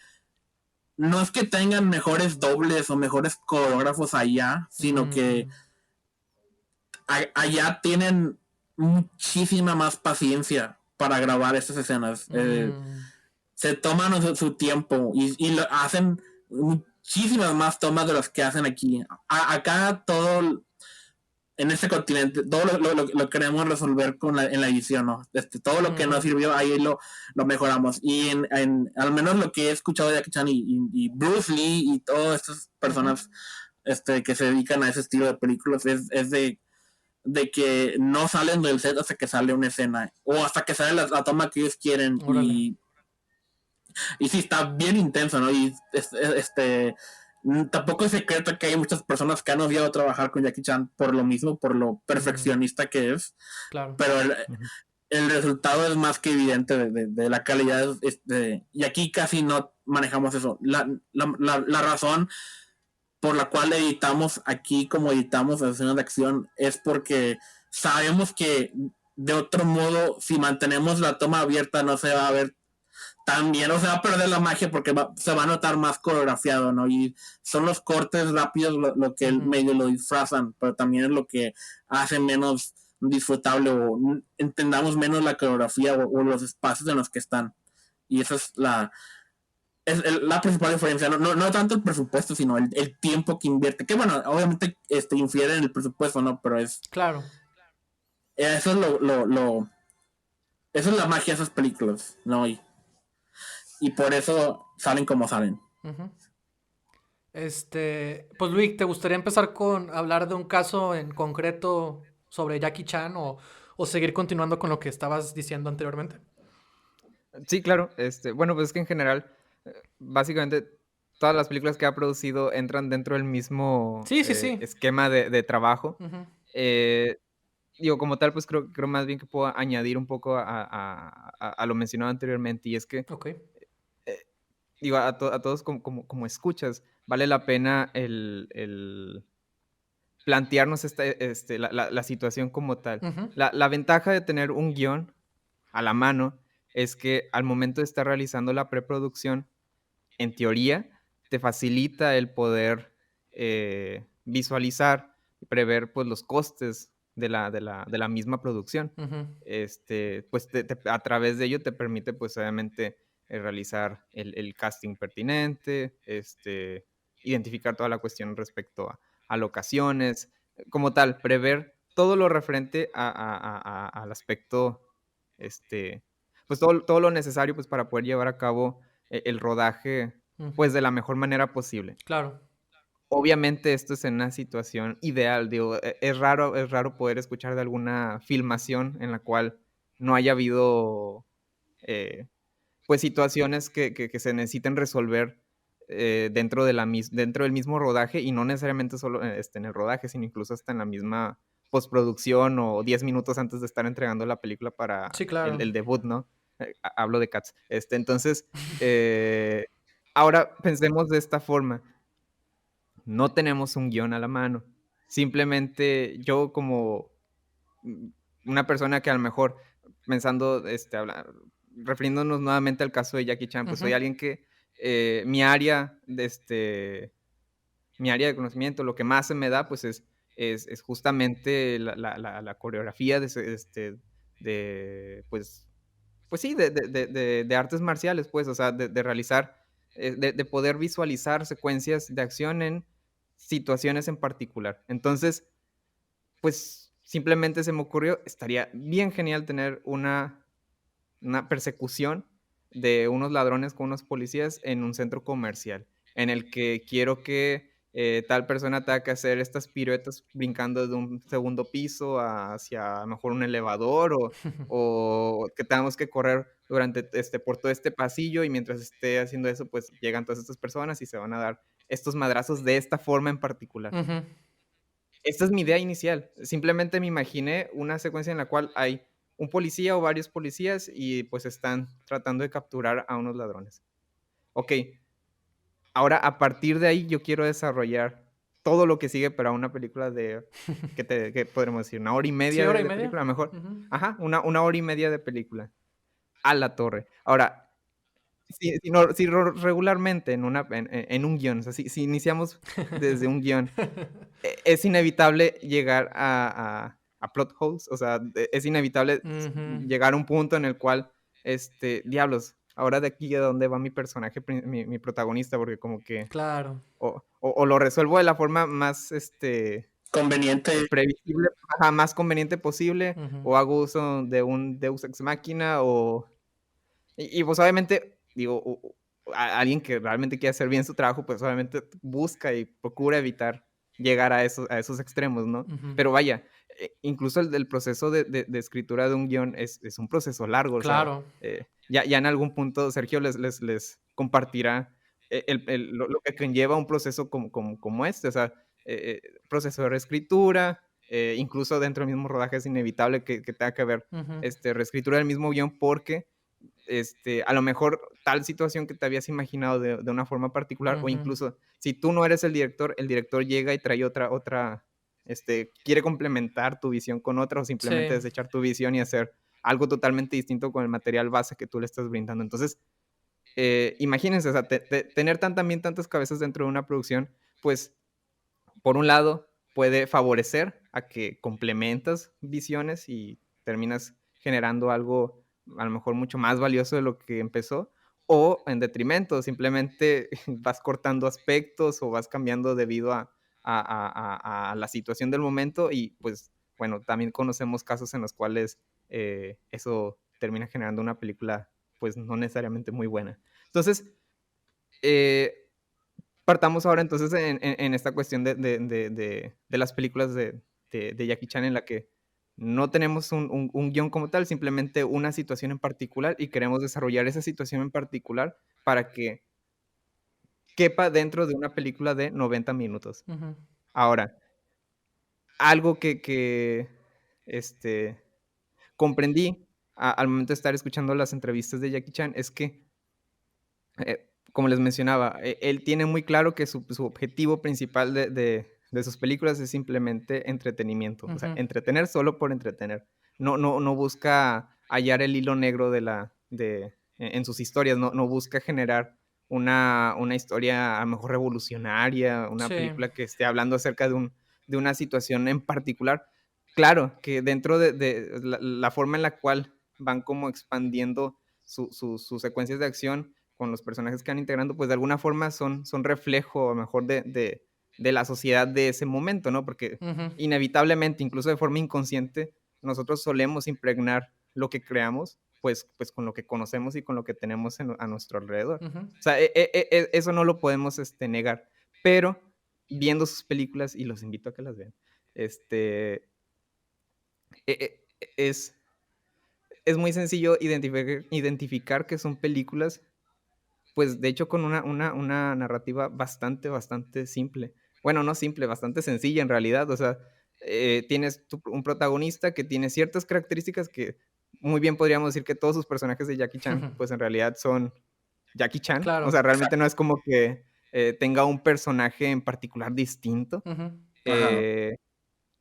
no es que tengan mejores dobles o mejores coreógrafos allá, sino que Mm. allá tienen muchísima más paciencia para grabar estas escenas. Mm. Se toman su tiempo y lo hacen muchísimas más tomas de las que hacen aquí. Acá todo en este continente, todo lo queremos resolver en la edición, ¿no? Todo lo que Ujú. nos sirvió, ahí lo mejoramos. Y al menos lo que he escuchado de Jackie Chan y Bruce Lee y todas estas Ujú. personas que se dedican a ese estilo de películas es de que no salen del set hasta que sale una escena o hasta que sale la toma que ellos quieren Órale. y sí está bien intenso, ¿no? Y tampoco es secreto que hay muchas personas que han odiado trabajar con Jackie Chan por lo mismo, por lo perfeccionista que es, Claro. pero Ujú. el resultado es más que evidente de la calidad. Y aquí casi no manejamos eso. La razón por la cual editamos aquí como editamos las escenas de acción es porque sabemos que de otro modo, si mantenemos la toma abierta, no se va a ver tan bien, o se va a perder la magia porque se va a notar más coreografiado, ¿no? Y son los cortes rápidos lo que medio lo disfrazan, pero también es lo que hace menos disfrutable o entendamos menos la coreografía o los espacios en los que están. Y esa es la principal diferencia, no tanto el presupuesto, sino el tiempo que invierte, que bueno, obviamente infiere en el presupuesto, ¿no? Pero Claro. eso es eso es la magia de esas películas, ¿no? Y por eso salen como salen. Ujú. Pues Luis, ¿te gustaría empezar con hablar de un caso en concreto sobre Jackie Chan o seguir continuando con lo que estabas diciendo anteriormente? Sí, claro. Bueno, pues es que en general, básicamente, todas las películas que ha producido entran dentro del mismo Sí, sí, sí. esquema de trabajo. Ujú. Eh, Digo, como tal, pues creo más bien que puedo añadir un poco a lo mencionado anteriormente, y es que, Ok. eh, digo, a todos como escuchas, vale la pena el plantearnos la situación como tal. Ujú. La ventaja de tener un guión a la mano es que al momento de estar realizando la preproducción, en teoría, te facilita el poder visualizar y prever pues, los costes de la misma producción. Ujú. Pues a través de ello te permite, pues obviamente, realizar el casting pertinente, identificar toda la cuestión respecto a locaciones, como tal, prever todo lo referente al aspecto, pues todo lo necesario pues, para poder llevar a cabo el rodaje pues Ujú. de la mejor manera posible. Claro. Obviamente esto es en una situación ideal, digo, es raro poder escuchar de alguna filmación en la cual no haya habido, eh, pues, situaciones que se necesiten resolver, dentro del mismo rodaje, y no necesariamente solo, en el rodaje, sino incluso hasta en la misma postproducción, o 10 minutos antes de estar entregando la película para Sí, el claro. debut, ¿no? Hablo de Cats. Entonces, ahora pensemos de esta forma. No tenemos un guión a la mano. Simplemente yo como, mm, una persona que a lo mejor pensando, refiriéndonos nuevamente al caso de Jackie Chan, pues soy Ujú. alguien que, mi área de conocimiento, lo que más se me da, pues es justamente la coreografía de ese, pues sí, de artes marciales, pues, o sea, de realizar, de poder visualizar secuencias de acción en situaciones en particular. Entonces, pues, simplemente se me ocurrió, estaría bien genial tener una persecución de unos ladrones con unos policías en un centro comercial, en el que quiero que, tal persona tenga que hacer estas piruetas brincando de un segundo piso hacia, a lo mejor, un elevador, o que tengamos que correr por todo este pasillo, y mientras esté haciendo eso, pues, llegan todas estas personas y se van a dar estos madrazos de esta forma en particular. Ujú. Esta es mi idea inicial. Simplemente me imaginé una secuencia en la cual hay un policía o varios policías y, pues, están tratando de capturar a unos ladrones. Okey, ahora a partir de ahí yo quiero desarrollar todo lo que sigue para una película de, ¿qué podremos decir? ¿Una hora y Sí, media hora y de media. película? A lo mejor, Ujú. ajá, una hora y media de película, a la torre. Ahora, si regularmente en un guión, o sea, si iniciamos desde un guión, es inevitable llegar a plot holes, o sea, es inevitable Ujú. llegar a un punto en el cual, diablos, ahora de aquí a dónde va mi personaje, mi protagonista, porque como que Claro. o lo resuelvo de la forma más, Conveniente. previsible, ajá, más conveniente posible, Ujú. o hago uso de un Deus ex machina, pues, obviamente, digo, alguien que realmente quiere hacer bien su trabajo, pues, obviamente busca y procura evitar llegar a esos extremos, ¿no? Ujú. Pero vaya, incluso el proceso de escritura de un guión es un proceso largo, o sea, Claro. ya en algún punto Sergio les compartirá lo que conlleva un proceso como este, o sea, proceso de reescritura, incluso dentro del mismo rodaje es inevitable que tenga que haber Ujú. reescritura del mismo guión porque a lo mejor tal situación que te habías imaginado de una forma particular, o Ujú. incluso si tú no eres el director llega y trae otra, quiere complementar tu visión con otra, o simplemente Sí. desechar tu visión y hacer algo totalmente distinto con el material base que tú le estás brindando. Entonces, imagínense, o sea, tener también tantas cabezas dentro de una producción, pues, por un lado, puede favorecer a que complementas visiones y terminas generando algo a lo mejor mucho más valioso de lo que empezó, o en detrimento, simplemente vas cortando aspectos o vas cambiando debido a la situación del momento y pues bueno, también conocemos casos en los cuales eso termina generando una película pues no necesariamente muy buena. Entonces, eh, partamos ahora entonces en esta cuestión de las películas de Jackie Chan en la que no tenemos un guión como tal, simplemente una situación en particular y queremos desarrollar esa situación en particular para que quepa dentro de una película de 90 minutos. Ujú. Ahora, algo que este, comprendí al momento de estar escuchando las entrevistas de Jackie Chan es que como les mencionaba, él tiene muy claro que su objetivo principal de sus películas es simplemente entretenimiento, o sea, Ujú. entretener solo por entretener. No busca hallar el hilo negro en sus historias, no busca generar una historia a lo mejor revolucionaria, una Sí. película que esté hablando acerca de una situación en particular. Claro, que dentro de la forma en la cual van como expandiendo sus secuencias de acción con los personajes que van integrando, pues de alguna forma son reflejo a lo mejor de la sociedad de ese momento, ¿no? Porque Ujú. inevitablemente, incluso de forma inconsciente, nosotros solemos impregnar lo que creamos, pues con lo que conocemos y con lo que tenemos a nuestro alrededor. Ujú. O sea, eso no lo podemos negar, pero viendo sus películas, y los invito a que las vean, es muy sencillo identificar que son películas, pues, de hecho, con una narrativa bastante simple. Bueno, no simple, bastante sencilla en realidad. O sea, tienes un protagonista que tiene ciertas características que muy bien podríamos decir que todos sus personajes de Jackie Chan, Ujú. pues, en realidad son Jackie Chan. O Claro. sea, realmente no es como que, tenga un personaje en particular distinto. Ujú. Ajá. Eh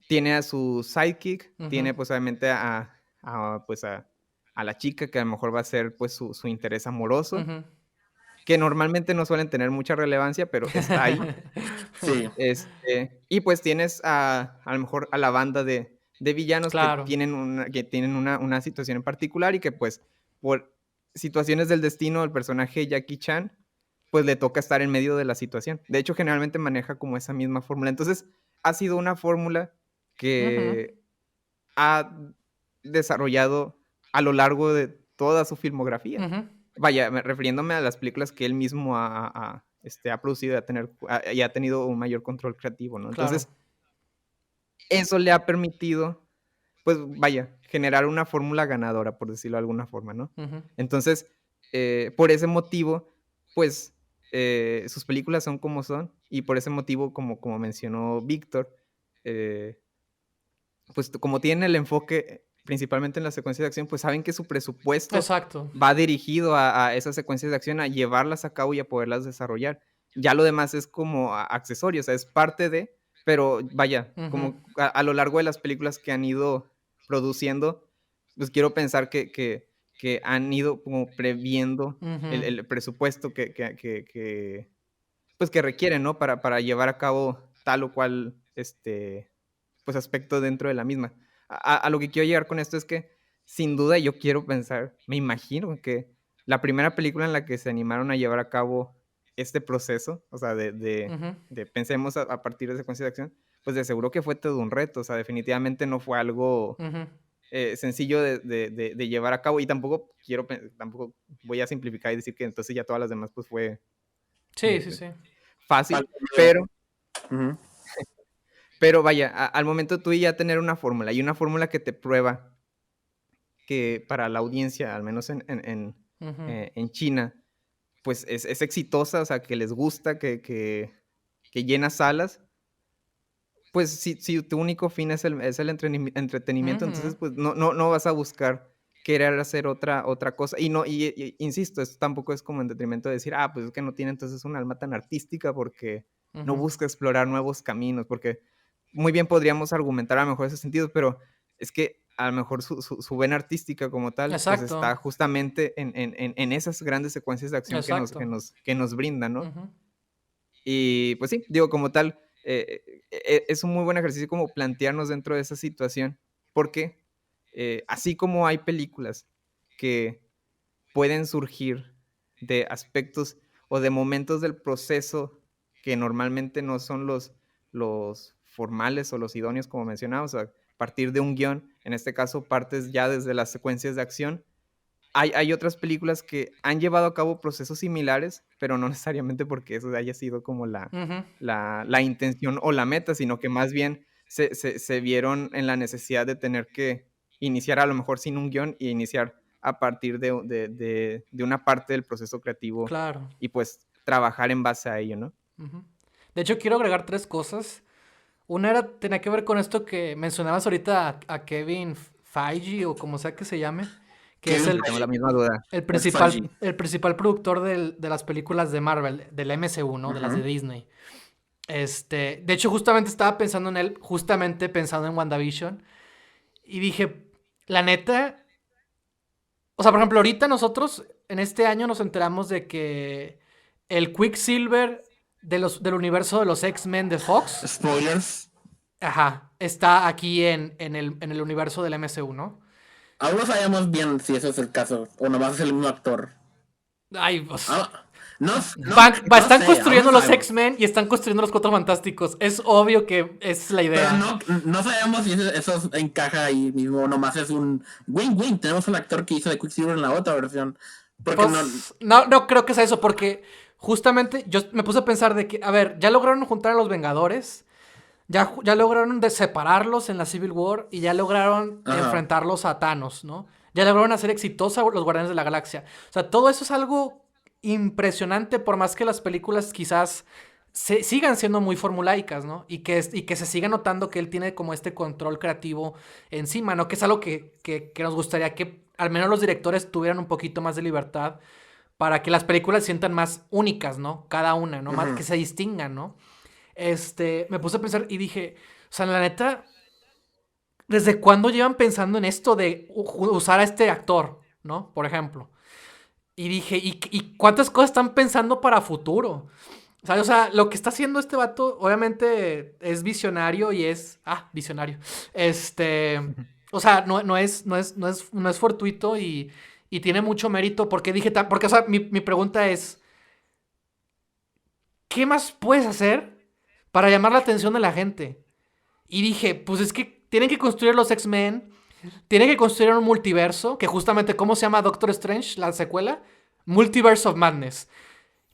Tiene a su sidekick, Ujú. tiene, pues, obviamente pues, a la chica que a lo mejor va a ser, pues, su interés amoroso, Ujú. que normalmente no suelen tener mucha relevancia, pero está ahí. Sí. Y pues tienes a lo mejor a la banda de villanos que Claro. tienen una situación en particular y que, pues, por situaciones del destino, el personaje Jackie Chan, pues, le toca estar en medio de la situación. De hecho, generalmente maneja como esa misma fórmula. Entonces, ha sido una fórmula Ujú. que ha desarrollado a lo largo de toda su filmografía. Ujú. Vaya, refiriéndome a las películas que él mismo ha producido y ha tenido un mayor control creativo, ¿no? Claro. Entonces, eso le ha permitido, pues, vaya, generar una fórmula ganadora, por decirlo de alguna forma, ¿no? Ujú. Entonces, por ese motivo, pues, sus películas son como son, y por ese motivo, como mencionó Víctor, eh pues, como tienen el enfoque principalmente en la secuencia de acción, pues, saben que su presupuesto Exacto. va dirigido a esas secuencias de acción, a llevarlas a cabo y a poderlas desarrollar. Ya lo demás es como accesorio, o sea, es parte de, pero vaya, Ujú. como a lo largo de las películas que han ido produciendo, pues, quiero pensar que han ido como previendo el Ujú. el presupuesto pues, que requieren, ¿no? Para llevar a cabo tal o cual, pues, aspecto dentro de la misma. A lo que quiero llegar con esto es que, sin duda, yo quiero pensar, me imagino que la primera película en la que se animaron a llevar a cabo este proceso, o sea, Ujú. de pensemos a partir de secuencias de acción, pues, de seguro que fue todo un reto, o sea, definitivamente no fue algo, Ujú. sencillo de llevar a cabo, y tampoco voy a simplificar y decir que entonces ya todas las demás, pues, fue, Sí, sí, este, sí. Vale, fácil, yo. pero Ujú. Pero vaya, al momento tú ya tener una fórmula, y una fórmula que te prueba que para la audiencia, al menos Ujú. en China, pues es exitosa, o sea, que les gusta, que llena salas, pues si tu único fin es el entretenimiento, entonces Ujú. pues no vas a buscar querer hacer otra cosa. Y no, insisto, esto tampoco es como en detrimento de decir, pues es que no tiene entonces un alma tan artística porque no Ujú. busca explorar nuevos caminos, porque muy bien podríamos argumentar a lo mejor ese sentido, pero es que a lo mejor su vena artística como tal, pues Exacto, está justamente en esas grandes secuencias de acción exacto. que nos brinda, ¿no? Ujú. Y pues sí, digo, como tal, es un muy buen ejercicio como plantearnos dentro de esa situación, porque así como hay películas que pueden surgir de aspectos o de momentos del proceso que normalmente no son los formales o los idóneos, como mencionamos, a partir de un guión, en este caso partes ya desde las secuencias de acción, hay otras películas que han llevado a cabo procesos similares, pero no necesariamente porque eso haya sido como Ujú. la intención o la meta, sino que más bien se vieron en la necesidad de tener que iniciar a lo mejor sin un guión y iniciar a partir de una parte del proceso creativo Claro. y pues trabajar en base a ello, ¿no? Ujú. De hecho, quiero agregar 3 cosas. Una tenía que ver con esto que mencionabas ahorita a Kevin Feige o como sea que se llame, que es Kevin Sí, tengo la misma duda. Feige. el principal productor de las películas de Marvel, del MCU, ¿no? De las de Ujú. Disney. De hecho, justamente estaba pensando en él, justamente pensando en WandaVision. Y dije, la neta, o sea, por ejemplo, ahorita nosotros en este año nos enteramos de que el Quicksilver del universo de los X-Men de Fox, Spoilers. ajá, está aquí en el universo del MCU, ¿no? Aún no sabemos bien si eso es el caso o nomás es el mismo actor. Ay, pues. Ah, no, no Están sé, aún no construyendo los sabemos. X-Men y están construyendo los Cuatro Fantásticos. Es obvio que es la Pero idea. no sabemos si eso encaja ahí mismo, nomás es un win-win. Tenemos al actor que hizo de Quicksilver en la otra versión. Porque no. Pues no creo que sea eso, porque justamente yo me puse a pensar de que, a ver, ya lograron juntar a los Vengadores, ya lograron separarlos en la Civil War y ya lograron Ajá. enfrentarlos a Thanos, ¿no? Ya lograron hacer exitosa los Guardianes de la Galaxia. O sea, todo eso es algo impresionante, por más que las películas quizás sigan siendo muy formulaicas, ¿no? Y que se siga notando que él tiene como este control creativo encima, ¿no? Que es algo que nos gustaría que al menos los directores tuvieran un poquito más de libertad para que las películas se sientan más únicas, ¿no? Cada una, ¿no? Más, que Ujú. se distingan, ¿no? Me puse a pensar y dije, o sea, la neta, ¿desde cuándo llevan pensando en esto de usar a este actor, ¿no? Por ejemplo. Y dije, ¿y cuántas cosas están pensando para futuro? O sea, lo que está haciendo este vato, obviamente, es visionario y es. Ah, visionario. Este. O sea, no es fortuito y tiene mucho mérito. Porque dije. Porque, o sea, mi pregunta es: ¿qué más puedes hacer para llamar la atención de la gente? Y dije, pues es que tienen que construir los X-Men. Tienen que construir un multiverso. Que justamente, ¿cómo se llama Doctor Strange, la secuela? Multiverse of Madness.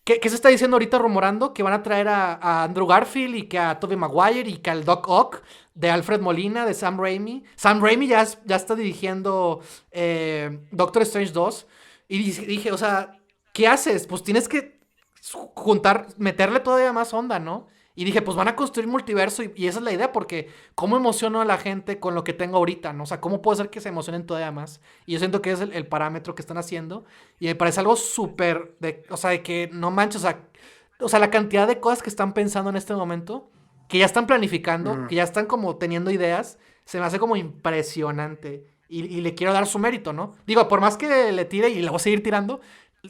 ¿Qué se está diciendo ahorita rumorando? Que van a traer a Andrew Garfield y que a Tobey Maguire y que al Doc Ock de Alfred Molina, de Sam Raimi. Sam Raimi ya está dirigiendo Doctor Strange 2. Y dije, o sea, ¿qué haces? Pues tienes que meterle todavía más onda, ¿no? Y dije, pues van a construir multiverso y esa es la idea, porque ¿cómo emociono a la gente con lo que tengo ahorita, ¿no? O sea, ¿cómo puedo hacer que se emocionen todavía más? Y yo siento que es el parámetro que están haciendo. Y me parece algo súper, o sea, de que no manches, o sea, la cantidad de cosas que están pensando en este momento, que ya están planificando, Ujú. que ya están como teniendo ideas, se me hace como impresionante. Y le quiero dar su mérito, ¿no? Digo, por más que le tire y le voy a seguir tirando,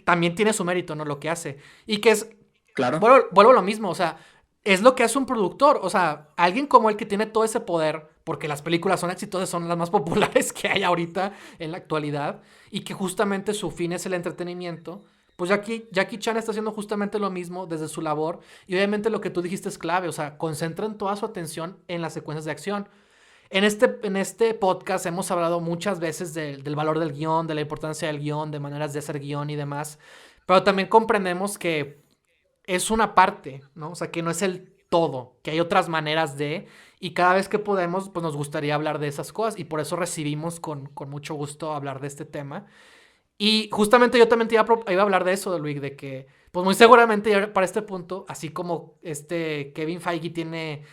también tiene su mérito, ¿no? Lo que hace. Y que es, Claro. vuelvo a lo mismo, o sea, es lo que hace un productor. O sea, alguien como él que tiene todo ese poder, porque las películas son exitosas, son las más populares que hay ahorita en la actualidad, y que justamente su fin es el entretenimiento. Pues Jackie Chan está haciendo justamente lo mismo desde su labor. Y obviamente lo que tú dijiste es clave. O sea, concentran toda su atención en las secuencias de acción. En este podcast hemos hablado muchas veces del valor del guión, de la importancia del guión, de maneras de hacer guión y demás. Pero también comprendemos que es una parte, ¿no? O sea, que no es el todo, que hay otras maneras de, y cada vez que podemos, pues nos gustaría hablar de esas cosas, y por eso recibimos con mucho gusto hablar de este tema. Y justamente yo también iba a hablar de eso, Luis, de que, pues muy seguramente ya para este punto, así como Kevin Feige tiene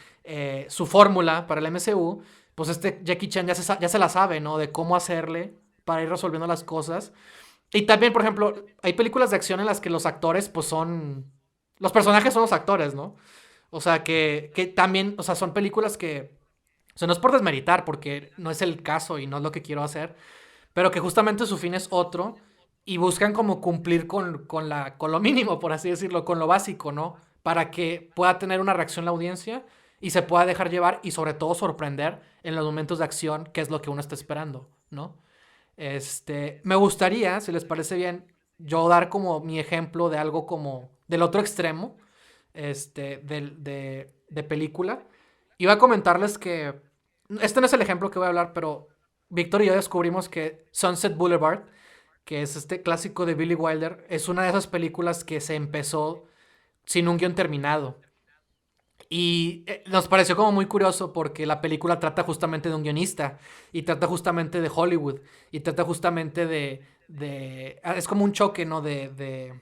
su fórmula para el MCU, pues Jackie Chan ya se la sabe, ¿no? De cómo hacerle para ir resolviendo las cosas. Y también, por ejemplo, hay películas de acción en las que los actores, pues son... Los personajes son los actores, ¿no? O sea, que también, o sea, son películas que... O sea, no es por desmeritar, porque no es el caso y no es lo que quiero hacer, pero que justamente su fin es otro y buscan como cumplir con lo mínimo, por así decirlo, con lo básico, ¿no? Para que pueda tener una reacción la audiencia y se pueda dejar llevar y sobre todo sorprender en los momentos de acción, que es lo que uno está esperando, ¿no? Me gustaría, si les parece bien, yo dar como mi ejemplo de algo como del otro extremo, de película. Iba a comentarles que, este no es el ejemplo que voy a hablar, pero Víctor y yo descubrimos que Sunset Boulevard, que es este clásico de Billy Wilder, es una de esas películas que se empezó sin un guión terminado. Y nos pareció como muy curioso porque la película trata justamente de un guionista y trata justamente de Hollywood y trata justamente es como un choque, ¿no? De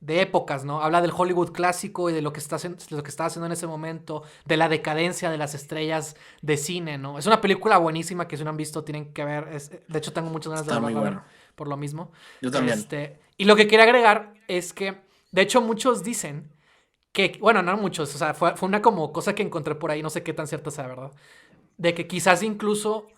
épocas, ¿no? Habla del Hollywood clásico y de lo que lo que estaba haciendo en ese momento, de la decadencia de las estrellas de cine, ¿no? Es una película buenísima que si no han visto tienen que ver. De hecho, tengo muchas ganas de verla ver por lo mismo. Yo también. Y lo que quería agregar es que, de hecho, muchos dicen que, bueno, no muchos, o sea, fue una como cosa que encontré por ahí, no sé qué tan cierta sea, ¿verdad? De que quizás incluso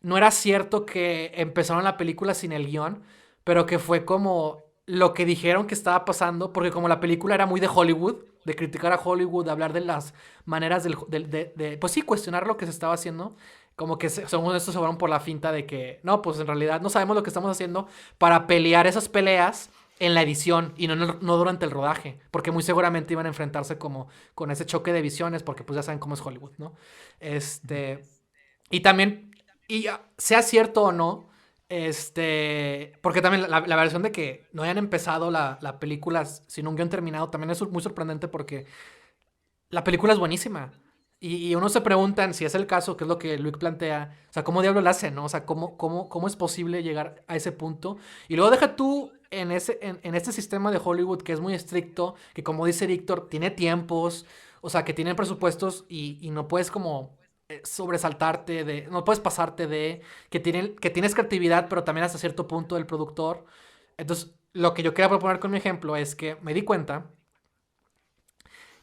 no era cierto que empezaron la película sin el guión, pero que fue como lo que dijeron que estaba pasando, porque como la película era muy de Hollywood, de criticar a Hollywood, de hablar de las maneras pues sí, cuestionar lo que se estaba haciendo, como que según esto se fueron por la finta de que, no, pues en realidad no sabemos lo que estamos haciendo para pelear esas peleas en la edición y no durante el rodaje, porque muy seguramente iban a enfrentarse como con ese choque de visiones, porque pues ya saben cómo es Hollywood, ¿no? Y también, sea cierto o no, porque también la versión de que no hayan empezado la película sin un guión terminado también es muy sorprendente porque la película es buenísima. Y uno se preguntan si es el caso, que es lo que Luke plantea, o sea, ¿cómo diablo lo hace, no? O sea, ¿cómo es posible llegar a ese punto? Y luego deja tú en este sistema de Hollywood que es muy estricto, que como dice Víctor, tiene tiempos, o sea, que tiene presupuestos y no puedes como sobresaltarte no puedes pasarte que tienes creatividad, pero también hasta cierto punto del productor. Entonces, lo que yo quería proponer con mi ejemplo es que me di cuenta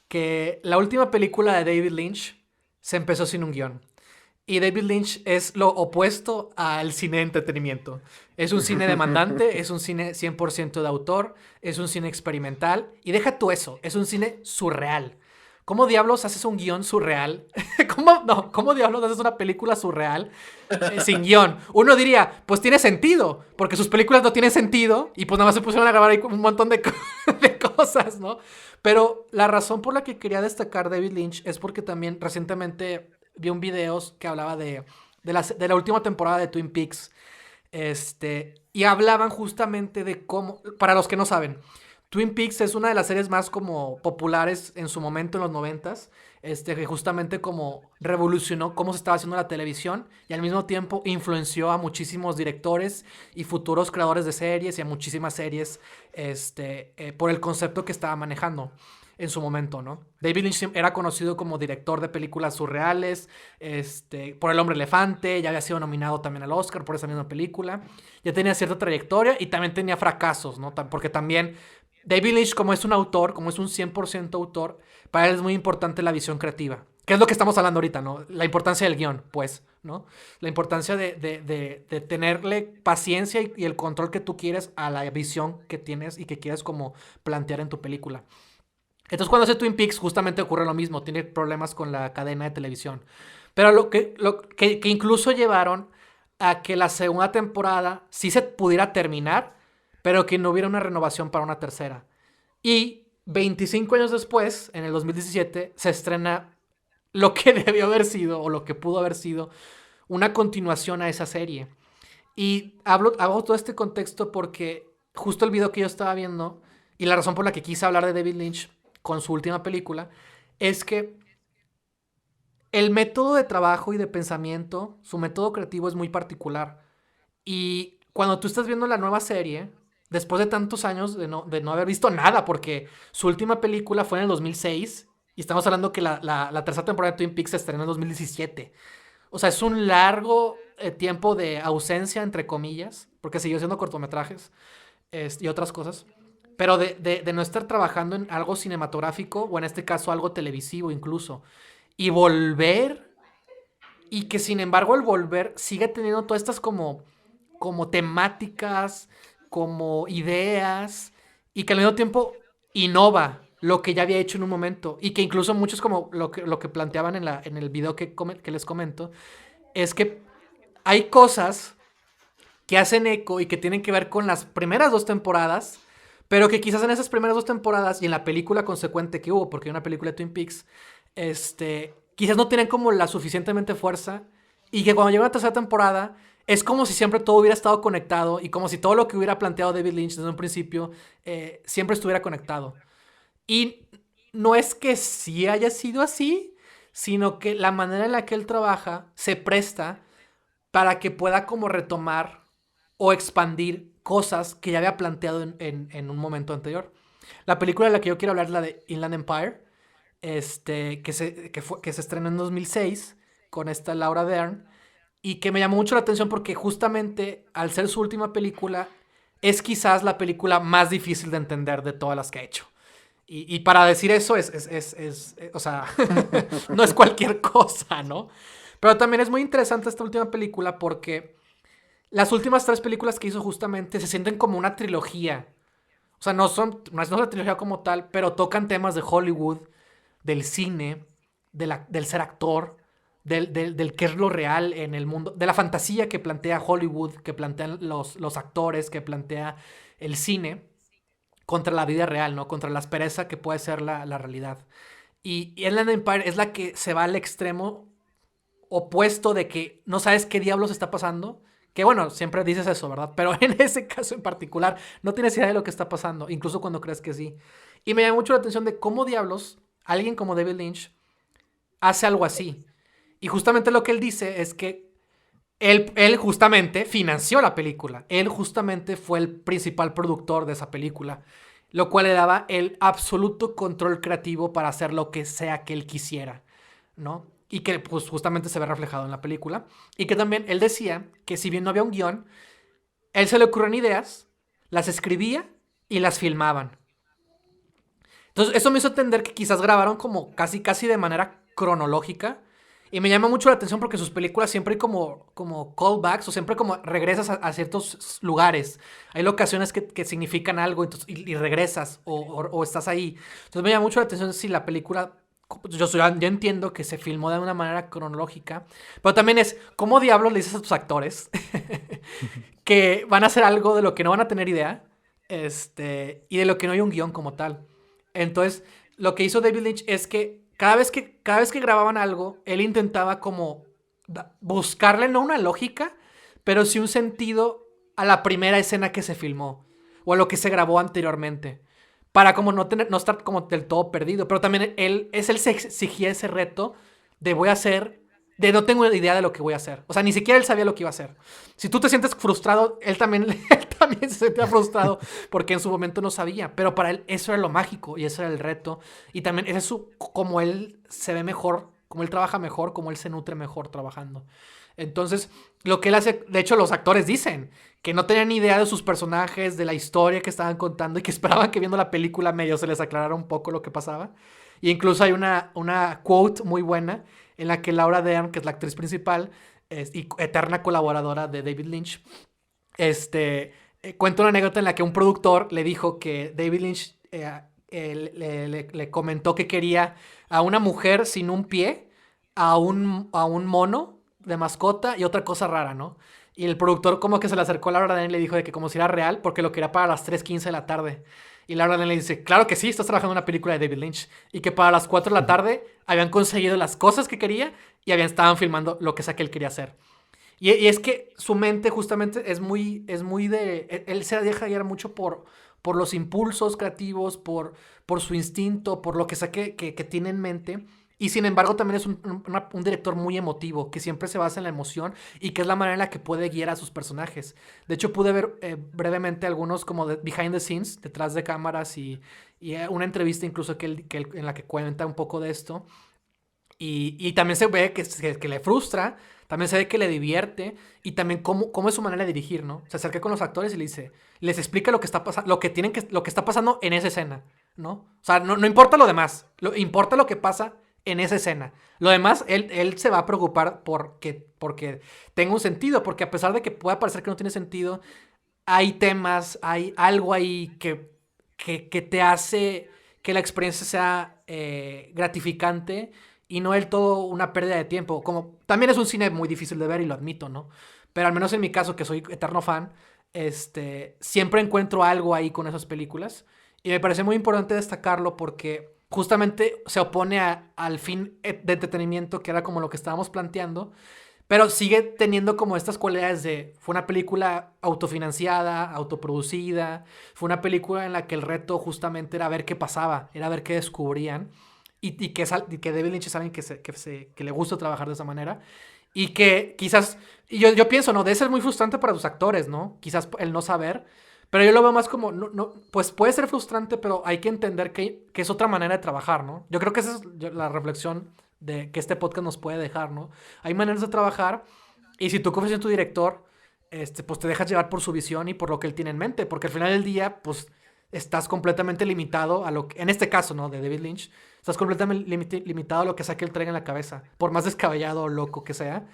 que la última película de David Lynch se empezó sin un guión. Y David Lynch es lo opuesto al cine de entretenimiento. Es un cine demandante, es un cine 100% de autor, es un cine experimental. Y deja tú eso, es un cine surreal. ¿Cómo diablos haces un guión surreal? ¿Cómo diablos haces una película surreal sin guión? Uno diría, pues tiene sentido, porque sus películas no tienen sentido y pues nada más se pusieron a grabar ahí un montón de cosas, ¿no? Pero la razón por la que quería destacar David Lynch es porque también recientemente vi un video que hablaba de la última temporada de Twin Peaks. Y hablaban justamente de cómo, para los que no saben, Twin Peaks es una de las series más como populares en su momento en los 90s, que justamente como revolucionó cómo se estaba haciendo la televisión y al mismo tiempo influenció a muchísimos directores y futuros creadores de series y a muchísimas series por el concepto que estaba manejando en su momento, ¿no? David Lynch era conocido como director de películas surreales, por El Hombre Elefante, ya había sido nominado también al Oscar por esa misma película, ya tenía cierta trayectoria y también tenía fracasos, ¿no? Porque también David Lynch, como es un autor, como es un 100% autor, para él es muy importante la visión creativa. Que es lo que estamos hablando ahorita, ¿no? La importancia del guión, pues, ¿no? La importancia de tenerle paciencia y el control que tú quieres a la visión que tienes y que quieres como plantear en tu película. Entonces cuando hace Twin Peaks justamente ocurre lo mismo, tiene problemas con la cadena de televisión. Pero lo que incluso llevaron a que la segunda temporada sí se pudiera terminar, pero que no hubiera una renovación para una tercera. Y 25 años después, en el 2017, se estrena lo que debió haber sido, o lo que pudo haber sido, una continuación a esa serie. Y hago todo este contexto porque justo el video que yo estaba viendo, y la razón por la que quise hablar de David Lynch con su última película, es que el método de trabajo y de pensamiento, su método creativo es muy particular. Y cuando tú estás viendo la nueva serie, después de tantos años de no haber visto nada, porque su última película fue en el 2006, y estamos hablando que la tercera temporada de Twin Peaks se estrenó en 2017. O sea, es un largo tiempo de ausencia, entre comillas, porque siguió siendo cortometrajes y otras cosas. Pero de no estar trabajando en algo cinematográfico, o en este caso algo televisivo incluso, y volver, y que sin embargo el volver sigue teniendo todas estas como temáticas, como ideas, y que al mismo tiempo innova lo que ya había hecho en un momento, y que incluso muchos, como lo que planteaban en el video que les comento, es que hay cosas que hacen eco y que tienen que ver con las primeras 2 temporadas, pero que quizás en esas primeras 2 temporadas y en la película consecuente que hubo, porque hay una película de Twin Peaks, quizás no tienen como la suficientemente fuerza, y que cuando llega la tercera temporada es como si siempre todo hubiera estado conectado, y como si todo lo que hubiera planteado David Lynch desde un principio siempre estuviera conectado. Y no es que sí haya sido así, sino que la manera en la que él trabaja se presta para que pueda como retomar o expandir cosas que ya había planteado en un momento anterior. La película de la que yo quiero hablar es la de Inland Empire, que se estrenó en 2006 con esta Laura Dern, y que me llamó mucho la atención porque justamente al ser su última película es quizás la película más difícil de entender de todas las que ha hecho. Y para decir eso o sea, no es cualquier cosa, ¿no? Pero también es muy interesante esta última película porque las últimas 3 películas que hizo justamente se sienten como una trilogía. O sea, no es una trilogía como tal, pero tocan temas de Hollywood, del cine, del ser actor, del qué es lo real en el mundo, de la fantasía que plantea Hollywood, que plantean los actores, que plantea el cine, contra la vida real, ¿no? Contra la aspereza que puede ser la realidad. Y Inland Empire es la que se va al extremo opuesto de que no sabes qué diablos está pasando. Que bueno, siempre dices eso, ¿verdad? Pero en ese caso en particular no tienes idea de lo que está pasando, incluso cuando crees que sí. Y me llama mucho la atención de cómo diablos alguien como David Lynch hace algo así. Y justamente lo que él dice es que él justamente financió la película. Él justamente fue el principal productor de esa película, lo cual le daba el absoluto control creativo para hacer lo que sea que él quisiera, ¿no? Y que pues justamente se ve reflejado en la película. Y que también él decía que si bien no había un guión, él se le ocurren ideas, las escribía y las filmaban. Entonces eso me hizo entender que quizás grabaron como casi de manera cronológica. Y me llama mucho la atención porque sus películas siempre hay como callbacks, o siempre como regresas a ciertos lugares. Hay locaciones que significan algo, entonces, y regresas o estás ahí. Entonces me llama mucho la atención si la película... Yo entiendo que se filmó de una manera cronológica, pero también es, ¿cómo diablos le dices a tus actores que van a hacer algo de lo que no van a tener idea? Y de lo que no hay un guión como tal. Entonces, lo que hizo David Lynch es que cada vez que grababan algo, él intentaba como buscarle no una lógica, pero sí un sentido a la primera escena que se filmó o a lo que se grabó anteriormente, para como no estar como del todo perdido. Pero también él se exigía ese reto de no tengo idea de lo que voy a hacer. O sea, ni siquiera él sabía lo que iba a hacer. Si tú te sientes frustrado, él también se sentía frustrado porque en su momento no sabía. Pero para él eso era lo mágico y eso era el reto. Y también como él se ve mejor, como él trabaja mejor, como él se nutre mejor trabajando. Entonces, lo que él hace, de hecho los actores dicen que no tenían ni idea de sus personajes, de la historia que estaban contando y que esperaban que viendo la película medio se les aclarara un poco lo que pasaba. Y incluso hay una quote muy buena en la que Laura Dern, que es la actriz principal y eterna colaboradora de David Lynch, cuenta una anécdota en la que un productor le dijo que David Lynch le comentó que quería a una mujer sin un pie, a un mono de mascota y otra cosa rara, ¿no? Y el productor como que se le acercó a Laura Dern y le dijo de que como si era real, porque lo quería para las 3:15 de la tarde. Y Laura Dern le dice, claro que sí, estás trabajando en una película de David Lynch. Y que para las 4 de la tarde habían conseguido las cosas que quería y estaban filmando lo que sea que él quería hacer. Y es que su mente justamente es muy de... Él se deja guiar mucho por los impulsos creativos, por su instinto, por lo que sea que tiene en mente. Y sin embargo también es un director muy emotivo, que siempre se basa en la emoción y que es la manera en la que puede guiar a sus personajes. De hecho pude ver brevemente algunos como de behind the scenes, detrás de cámaras y una entrevista incluso en la que cuenta un poco de esto. Y también se ve que le frustra, también se ve que le divierte y también cómo es su manera de dirigir, ¿no? Se acerca con los actores y les explica lo que está pasando, lo que está pasando en esa escena, ¿no? O sea, no importa lo demás, importa lo que pasa en esa escena. Lo demás, él se va a preocupar porque tenga un sentido, porque a pesar de que pueda parecer que no tiene sentido, hay temas, hay algo ahí que te hace que la experiencia sea gratificante y no del todo una pérdida de tiempo. Como también es un cine muy difícil de ver y lo admito, ¿no? Pero al menos en mi caso, que soy eterno fan, siempre encuentro algo ahí con esas películas. Y me parece muy importante destacarlo porque justamente se opone al fin de entretenimiento, que era como lo que estábamos planteando, pero sigue teniendo como estas cualidades de... Fue una película autofinanciada, autoproducida. Fue una película en la que el reto justamente era ver qué pasaba, era ver qué descubrían. Y que David Lynch es alguien que le gusta trabajar de esa manera. Y que quizás... Y yo pienso, ¿no? Debe ser muy frustrante para tus actores, ¿no? Quizás el no saber. Pero yo lo veo más como... pues puede ser frustrante, pero hay que entender que es otra manera de trabajar, ¿no? Yo creo que esa es la reflexión que este podcast nos puede dejar, ¿no? Hay maneras de trabajar y si tú confías en tu director, pues te dejas llevar por su visión y por lo que él tiene en mente, porque al final del día, pues estás completamente limitado a lo que, en este caso, ¿no? De David Lynch, estás completamente limitado a lo que sea que él traiga en la cabeza, por más descabellado o loco que sea.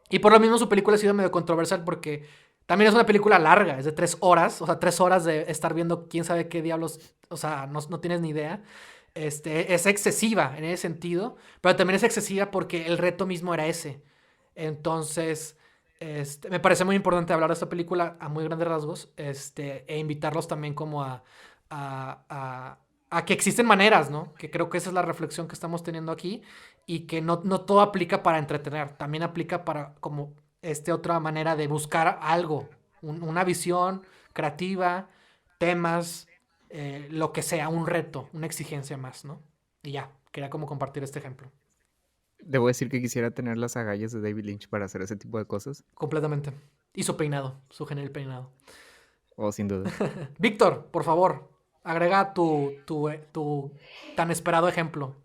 Y por lo mismo su película ha sido medio controversial porque también es una película larga, es de 3 horas, o sea, 3 horas de estar viendo quién sabe qué diablos, o sea, no tienes ni idea. Es excesiva en ese sentido, pero también es excesiva porque el reto mismo era ese. Entonces, me parece muy importante hablar de esta película a muy grandes rasgos, e invitarlos también como a que existen maneras, ¿no? Que creo que esa es la reflexión que estamos teniendo aquí y que no todo aplica para entretener, también aplica para como otra manera de buscar algo, una visión creativa, temas, lo que sea, un reto, una exigencia más, ¿no? Y ya, quería como compartir este ejemplo. Debo decir que quisiera tener las agallas de David Lynch para hacer ese tipo de cosas. Completamente. Y su peinado, su genial peinado. Oh, sin duda. Víctor, por favor, agrega tu tan esperado ejemplo.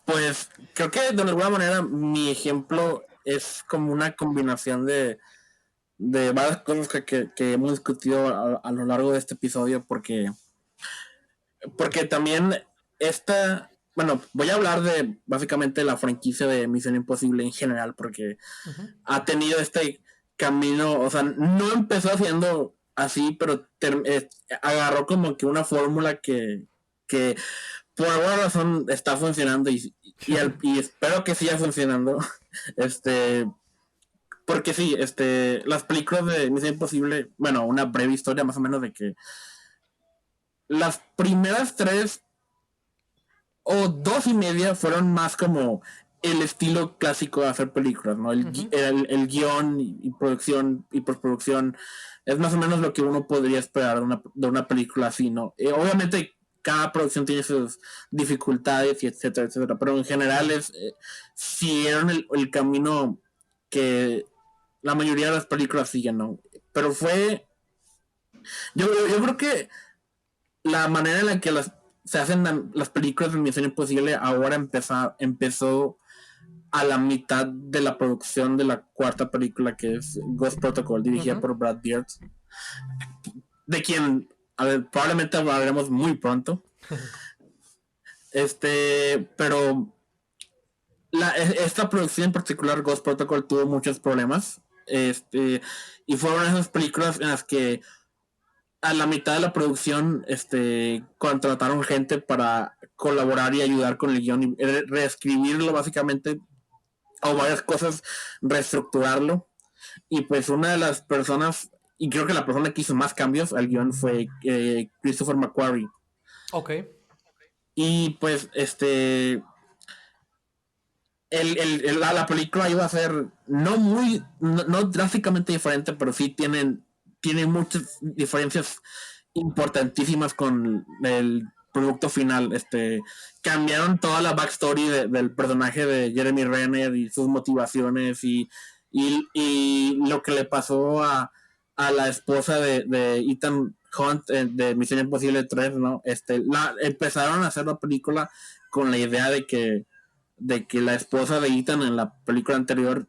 Pues creo que de alguna manera mi ejemplo es como una combinación de varias cosas que hemos discutido a lo largo de este episodio, porque también bueno, voy a hablar de básicamente la franquicia de Misión Imposible en general, porque ha tenido este camino, o sea, no empezó haciendo así, pero agarró como que una fórmula que por alguna razón está funcionando y espero que siga funcionando. Porque sí, las películas de Misión Imposible, bueno, una breve historia más o menos de que las primeras 3 o 2 y media fueron más como el estilo clásico de hacer películas, ¿no? El guión y producción y postproducción es más o menos lo que uno podría esperar de una película así, ¿no? Obviamente cada producción tiene sus dificultades y etcétera, etcétera, pero en general siguieron el camino que la mayoría de las películas siguen, ¿no? Pero yo creo que la manera en la que se hacen las películas de Misión Imposible ahora empezó a la mitad de la producción de la cuarta película, que es Ghost Protocol, dirigida por Brad Bird, de quien probablemente hablaremos muy pronto. Pero esta producción en particular, Ghost Protocol, tuvo muchos problemas, y fueron esas películas en las que a la mitad de la producción contrataron gente para colaborar y ayudar con el guión y reescribirlo básicamente, o varias cosas, reestructurarlo. Y pues una de las personas, y creo que la persona que hizo más cambios al guión, fue Christopher McQuarrie. Ok. Y pues la película iba a ser no drásticamente diferente, pero sí tiene muchas diferencias importantísimas con producto final. Cambiaron toda la backstory del personaje de Jeremy Renner y sus motivaciones y lo que le pasó a la esposa de Ethan Hunt de Misión Imposible 3, ¿no? Empezaron a hacer la película con la idea de que la esposa de Ethan en la película anterior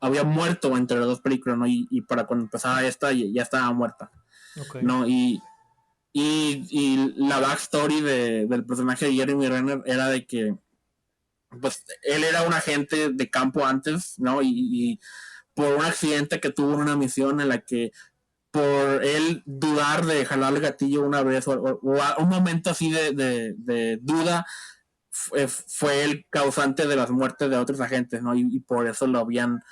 había muerto entre las dos películas, ¿no? Y para cuando empezaba esta ya estaba muerta, ¿no? Y la backstory del personaje de Jeremy Renner era de que pues él era un agente de campo antes, ¿no? Y por un accidente que tuvo en una misión en la que por él dudar de jalar el gatillo una vez o un momento así de duda fue el causante de las muertes de otros agentes, ¿no? Y por eso lo habían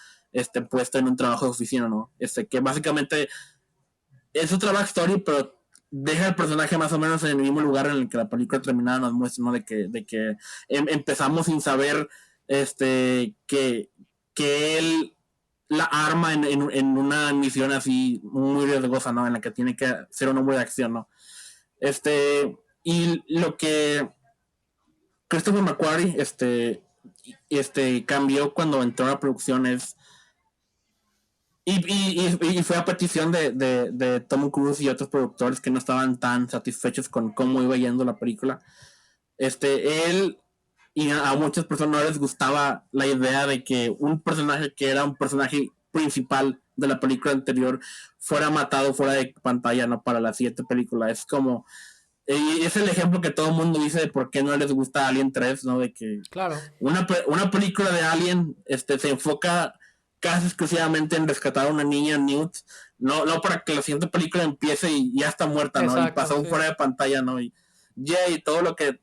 puesto en un trabajo de oficina, ¿no? Que básicamente es otra backstory, pero deja el personaje más o menos en el mismo lugar en el que la película terminada nos muestra, ¿no? De que empezamos sin saber que él la arma en una misión así muy riesgosa, ¿no? En la que tiene que ser un hombre de acción, ¿no? Y lo que Christopher McQuarrie cambió cuando entró a la producción y fue a petición de Tom Cruise y otros productores que no estaban tan satisfechos con cómo iba yendo la película. Él y a muchas personas no les gustaba la idea de que un personaje que era un personaje principal de la película anterior fuera matado fuera de pantalla, ¿no? Para la siguiente película. Es como... es el ejemplo que todo el mundo dice de por qué no les gusta Alien 3, ¿no? De que claro, una película de Alien se enfoca casi exclusivamente en rescatar a una niña, Newt, no para que la siguiente película empiece y ya está muerta, ¿no? exacto, Y pasó fuera de pantalla, ¿no? Y todo lo que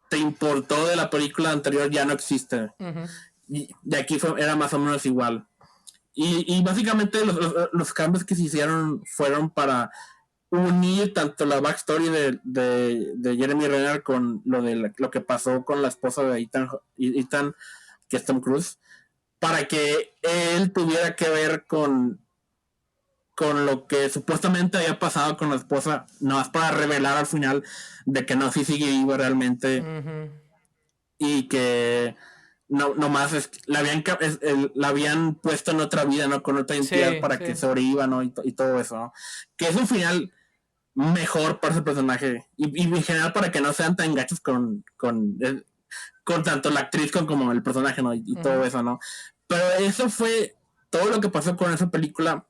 te importó de la película anterior ya no existe. Y de aquí era más o menos igual. Y básicamente los cambios que se hicieron fueron para unir tanto la backstory de Jeremy Renner con lo que pasó con la esposa de Ethan, que es Tom Cruise, para que él tuviera que ver con lo que supuestamente había pasado con la esposa, no más para revelar al final de que no, sí sigue vivo realmente, y que no más la habían puesto en otra vida, ¿no? Con otra identidad para que sobreviva, ¿no? Y todo eso, ¿no? Que es un final mejor para ese personaje y en general para que no sean tan gachos con tanto la actriz como el personaje, ¿no? Y todo eso, ¿no? Pero eso fue todo lo que pasó con esa película,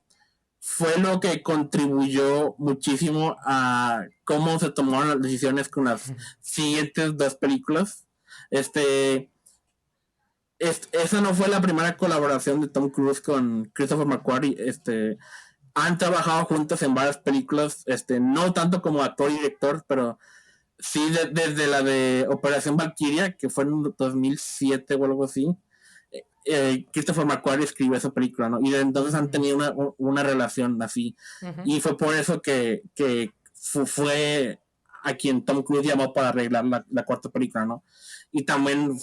fue lo que contribuyó muchísimo a cómo se tomaron las decisiones con las siguientes dos películas. Esa no fue la primera colaboración de Tom Cruise con Christopher McQuarrie. Han trabajado juntos en varias películas, no tanto como actor y director, pero sí desde la de Operación Valkyria, que fue en 2007 o algo así. Christopher McQuarrie escribió esa película, ¿no? Y desde entonces han tenido una relación así. Y fue por eso que fue a quien Tom Cruise llamó para arreglar la cuarta película, ¿no? Y también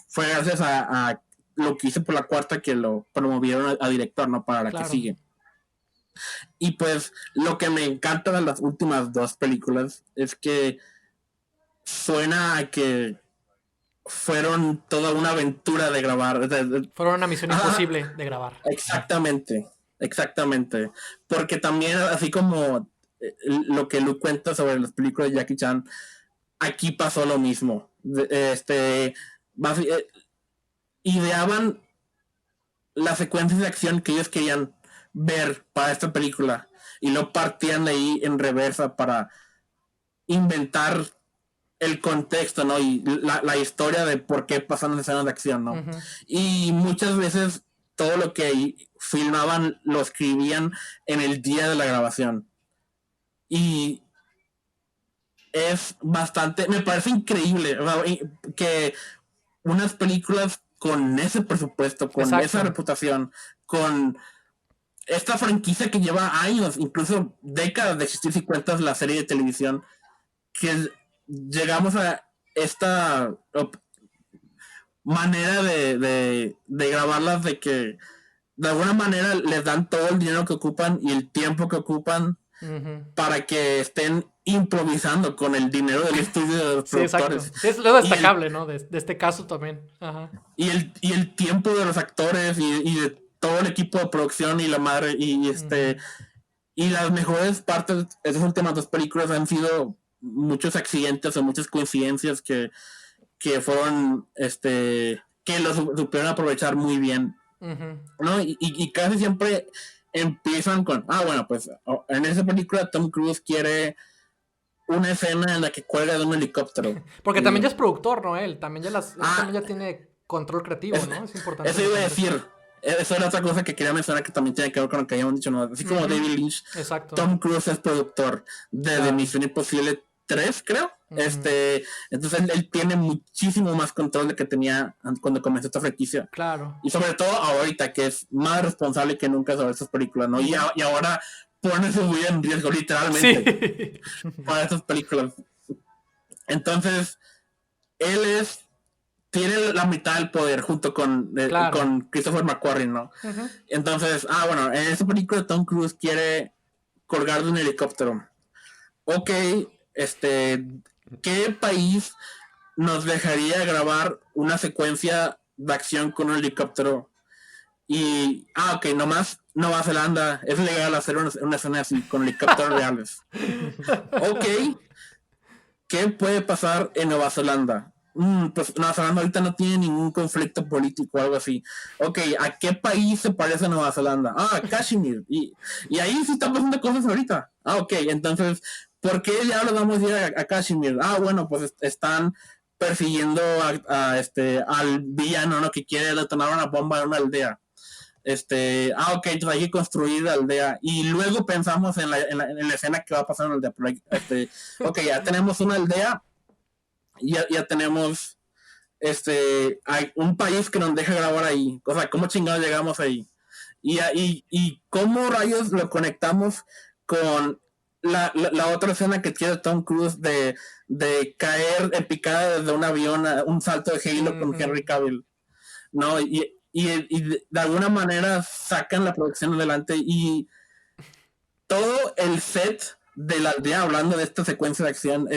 fue gracias a lo que hice por la cuarta que lo promovieron a director, ¿no? Para la que sigue. Y pues lo que me encanta de las últimas dos películas es que suena a que fueron toda una aventura de grabar. Fueron una misión imposible de grabar. Exactamente. Porque también, así como lo que Luke cuenta sobre las películas de Jackie Chan, aquí pasó lo mismo. Ideaban las secuencias de acción que ellos querían ver para esta película y lo partían de ahí en reversa para inventar el contexto, ¿no? Y la historia de por qué pasan las escenas de acción, ¿no? Y muchas veces todo lo que filmaban lo escribían en el día de la grabación. Y es bastante, me parece increíble, ¿verdad? Que unas películas con ese presupuesto, con esa reputación, con esta franquicia que lleva años, incluso décadas de existir, si cuentas la serie de televisión, que llegamos a esta manera de grabarlas, de que de alguna manera les dan todo el dinero que ocupan y el tiempo que ocupan para que estén improvisando con el dinero del estudio de los productores. Sí, es lo destacable, ¿no? De este caso también. Ajá. Y el tiempo de los actores y de todo el equipo de producción y la madre y las mejores partes de esas últimas 2 películas han sido muchos accidentes o muchas coincidencias que fueron que los supieron aprovechar muy bien, ¿no? Y casi siempre empiezan con bueno, pues en esa película Tom Cruise quiere una escena en la que cuelga de un helicóptero. Porque también ya es productor, ¿no? Él también ya tiene control creativo, ¿no? Es importante. Eso iba a decir. Eso era otra cosa que quería mencionar que también tiene que ver con lo que habíamos dicho, ¿no? Así como David Lynch, exacto. Tom Cruise es productor de Misión Imposible 3, creo. Entonces él tiene muchísimo más control de que tenía cuando comenzó esta franquicia. Claro. Y sobre todo ahorita, que es más responsable que nunca sobre estas películas, ¿no? Y ahora pone su vida en riesgo, literalmente, para estas películas. Entonces, él tiene la mitad del poder junto con Christopher McQuarrie, ¿no? Entonces, bueno, en esta película Tom Cruise quiere colgar de un helicóptero. Ok, ¿qué país nos dejaría grabar una secuencia de acción con un helicóptero? Y, ok, nomás Nueva Zelanda, es legal hacer una escena así con helicópteros reales. Ok, ¿qué puede pasar en Nueva Zelanda? Pues Nueva Zelanda ahorita no tiene ningún conflicto político o algo así. Ok, ¿a qué país se parece Nueva Zelanda? Kashmir. Y ahí sí están pasando cosas ahorita. Ok, entonces, ¿por qué ya lo vamos a ir a Kashmir? Bueno, pues están persiguiendo al villano, ¿no? Que quiere detonar una bomba en una aldea. Ok, entonces hay que construir la aldea. Y luego pensamos en la escena que va a pasar en la aldea. Ok, ya tenemos una aldea. Ya tenemos hay un país que nos deja grabar ahí. O sea, ¿cómo chingados llegamos ahí? Y ¿cómo rayos lo conectamos con la otra escena que tiene Tom Cruise de caer en picada desde un avión, un salto de Halo con Henry Cavill? ¿No? Y de alguna manera sacan la producción adelante y todo el set de la aldea, hablando de esta secuencia de acción,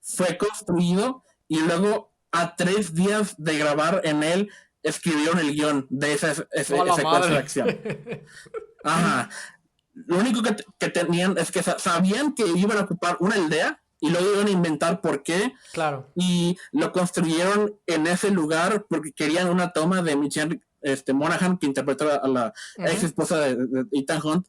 fue construido y luego a 3 días de grabar en él escribieron el guión de esa secuencia de acción. Ajá. Lo único que tenían es que sabían que iban a ocupar una aldea y luego iban a inventar por qué. Claro. Y lo construyeron en ese lugar porque querían una toma de Michelle Monaghan, que interpretó a la ex esposa de Ethan Hunt,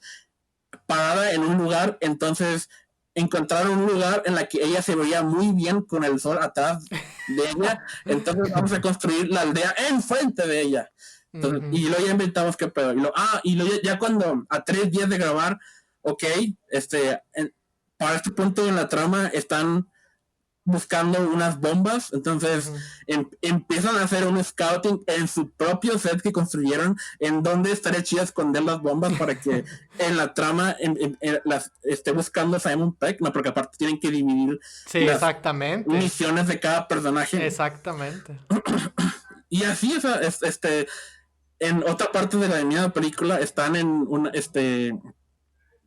parada en un lugar. Entonces encontraron un lugar en la que ella se veía muy bien con el sol atrás de ella. Entonces vamos a construir la aldea enfrente de ella. Entonces, y luego ya inventamos qué pedo. Y luego ya cuando a 3 días de grabar, ok, para este punto en la trama están buscando unas bombas, entonces empiezan a hacer un scouting en su propio set que construyeron, en donde estaría chido esconder las bombas para que en la trama las esté buscando Simon Pegg, no, porque aparte tienen que dividir exactamente misiones de cada personaje. Exactamente. Y así en otra parte de la misma película están en un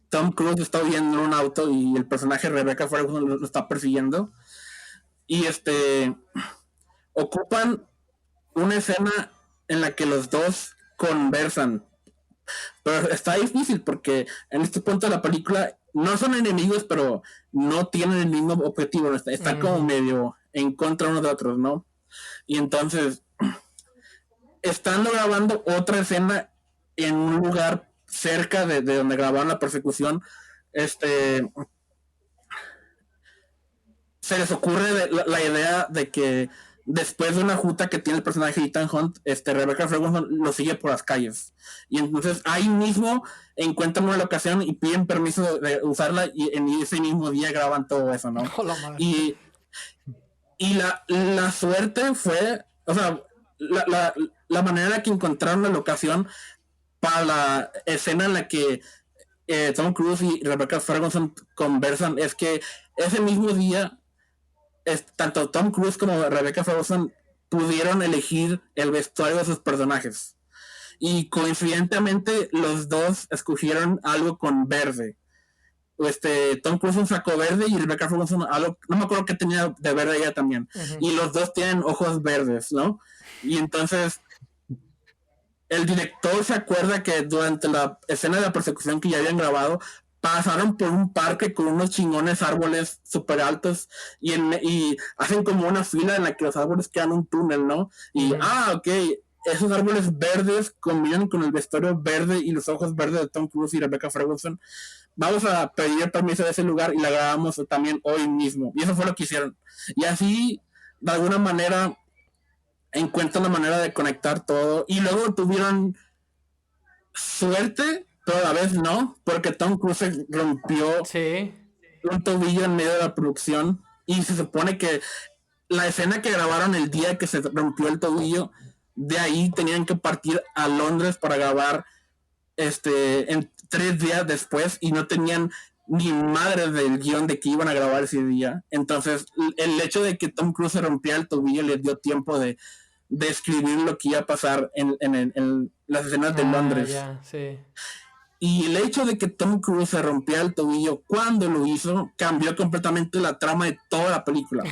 Tom Cruise está huyendo en un auto y el personaje Rebecca Ferguson lo está persiguiendo. Y ocupan una escena en la que los dos conversan. Pero está difícil porque en este punto de la película no son enemigos, pero no tienen el mismo objetivo. Están como medio en contra unos de otros, ¿no? Y entonces están grabando otra escena en un lugar cerca de donde grabaron la persecución. Se les ocurre la idea de que después de una junta que tiene el personaje Ethan Hunt, Rebecca Ferguson lo sigue por las calles. Y entonces ahí mismo encuentran una locación y piden permiso de usarla y en ese mismo día graban todo eso, ¿no? Y la suerte fue, o sea, la manera en la que encontraron la locación para la escena en la que Tom Cruise y Rebecca Ferguson conversan es que ese mismo día tanto Tom Cruise como Rebecca Ferguson pudieron elegir el vestuario de sus personajes y coincidentemente los dos escogieron algo con verde. Tom Cruise un saco verde y Rebecca Ferguson algo, no me acuerdo qué tenía de verde ella también. Y los dos tienen ojos verdes, ¿no? Y entonces el director se acuerda que durante la escena de la persecución que ya habían grabado, pasaron por un parque con unos chingones árboles súper altos y hacen como una fila en la que los árboles quedan un túnel, ¿no? Y, ok, esos árboles verdes combinan con el vestuario verde y los ojos verdes de Tom Cruise y Rebecca Ferguson. Vamos a pedir permiso de ese lugar y la grabamos también hoy mismo. Y eso fue lo que hicieron. Y así, de alguna manera, encuentran la manera de conectar todo. Y luego tuvieron suerte, pero a la vez no, porque Tom Cruise rompió un tobillo en medio de la producción. Y se supone que la escena que grabaron el día que se rompió el tobillo, de ahí tenían que partir a Londres para grabar en 3 días después y no tenían ni madre del guión de que iban a grabar ese día. Entonces el hecho de que Tom Cruise se rompiera el tobillo les dio tiempo de escribir lo que iba a pasar en las escenas de Londres. Y el hecho de que Tom Cruise se rompiera el tobillo cuando lo hizo cambió completamente la trama de toda la película.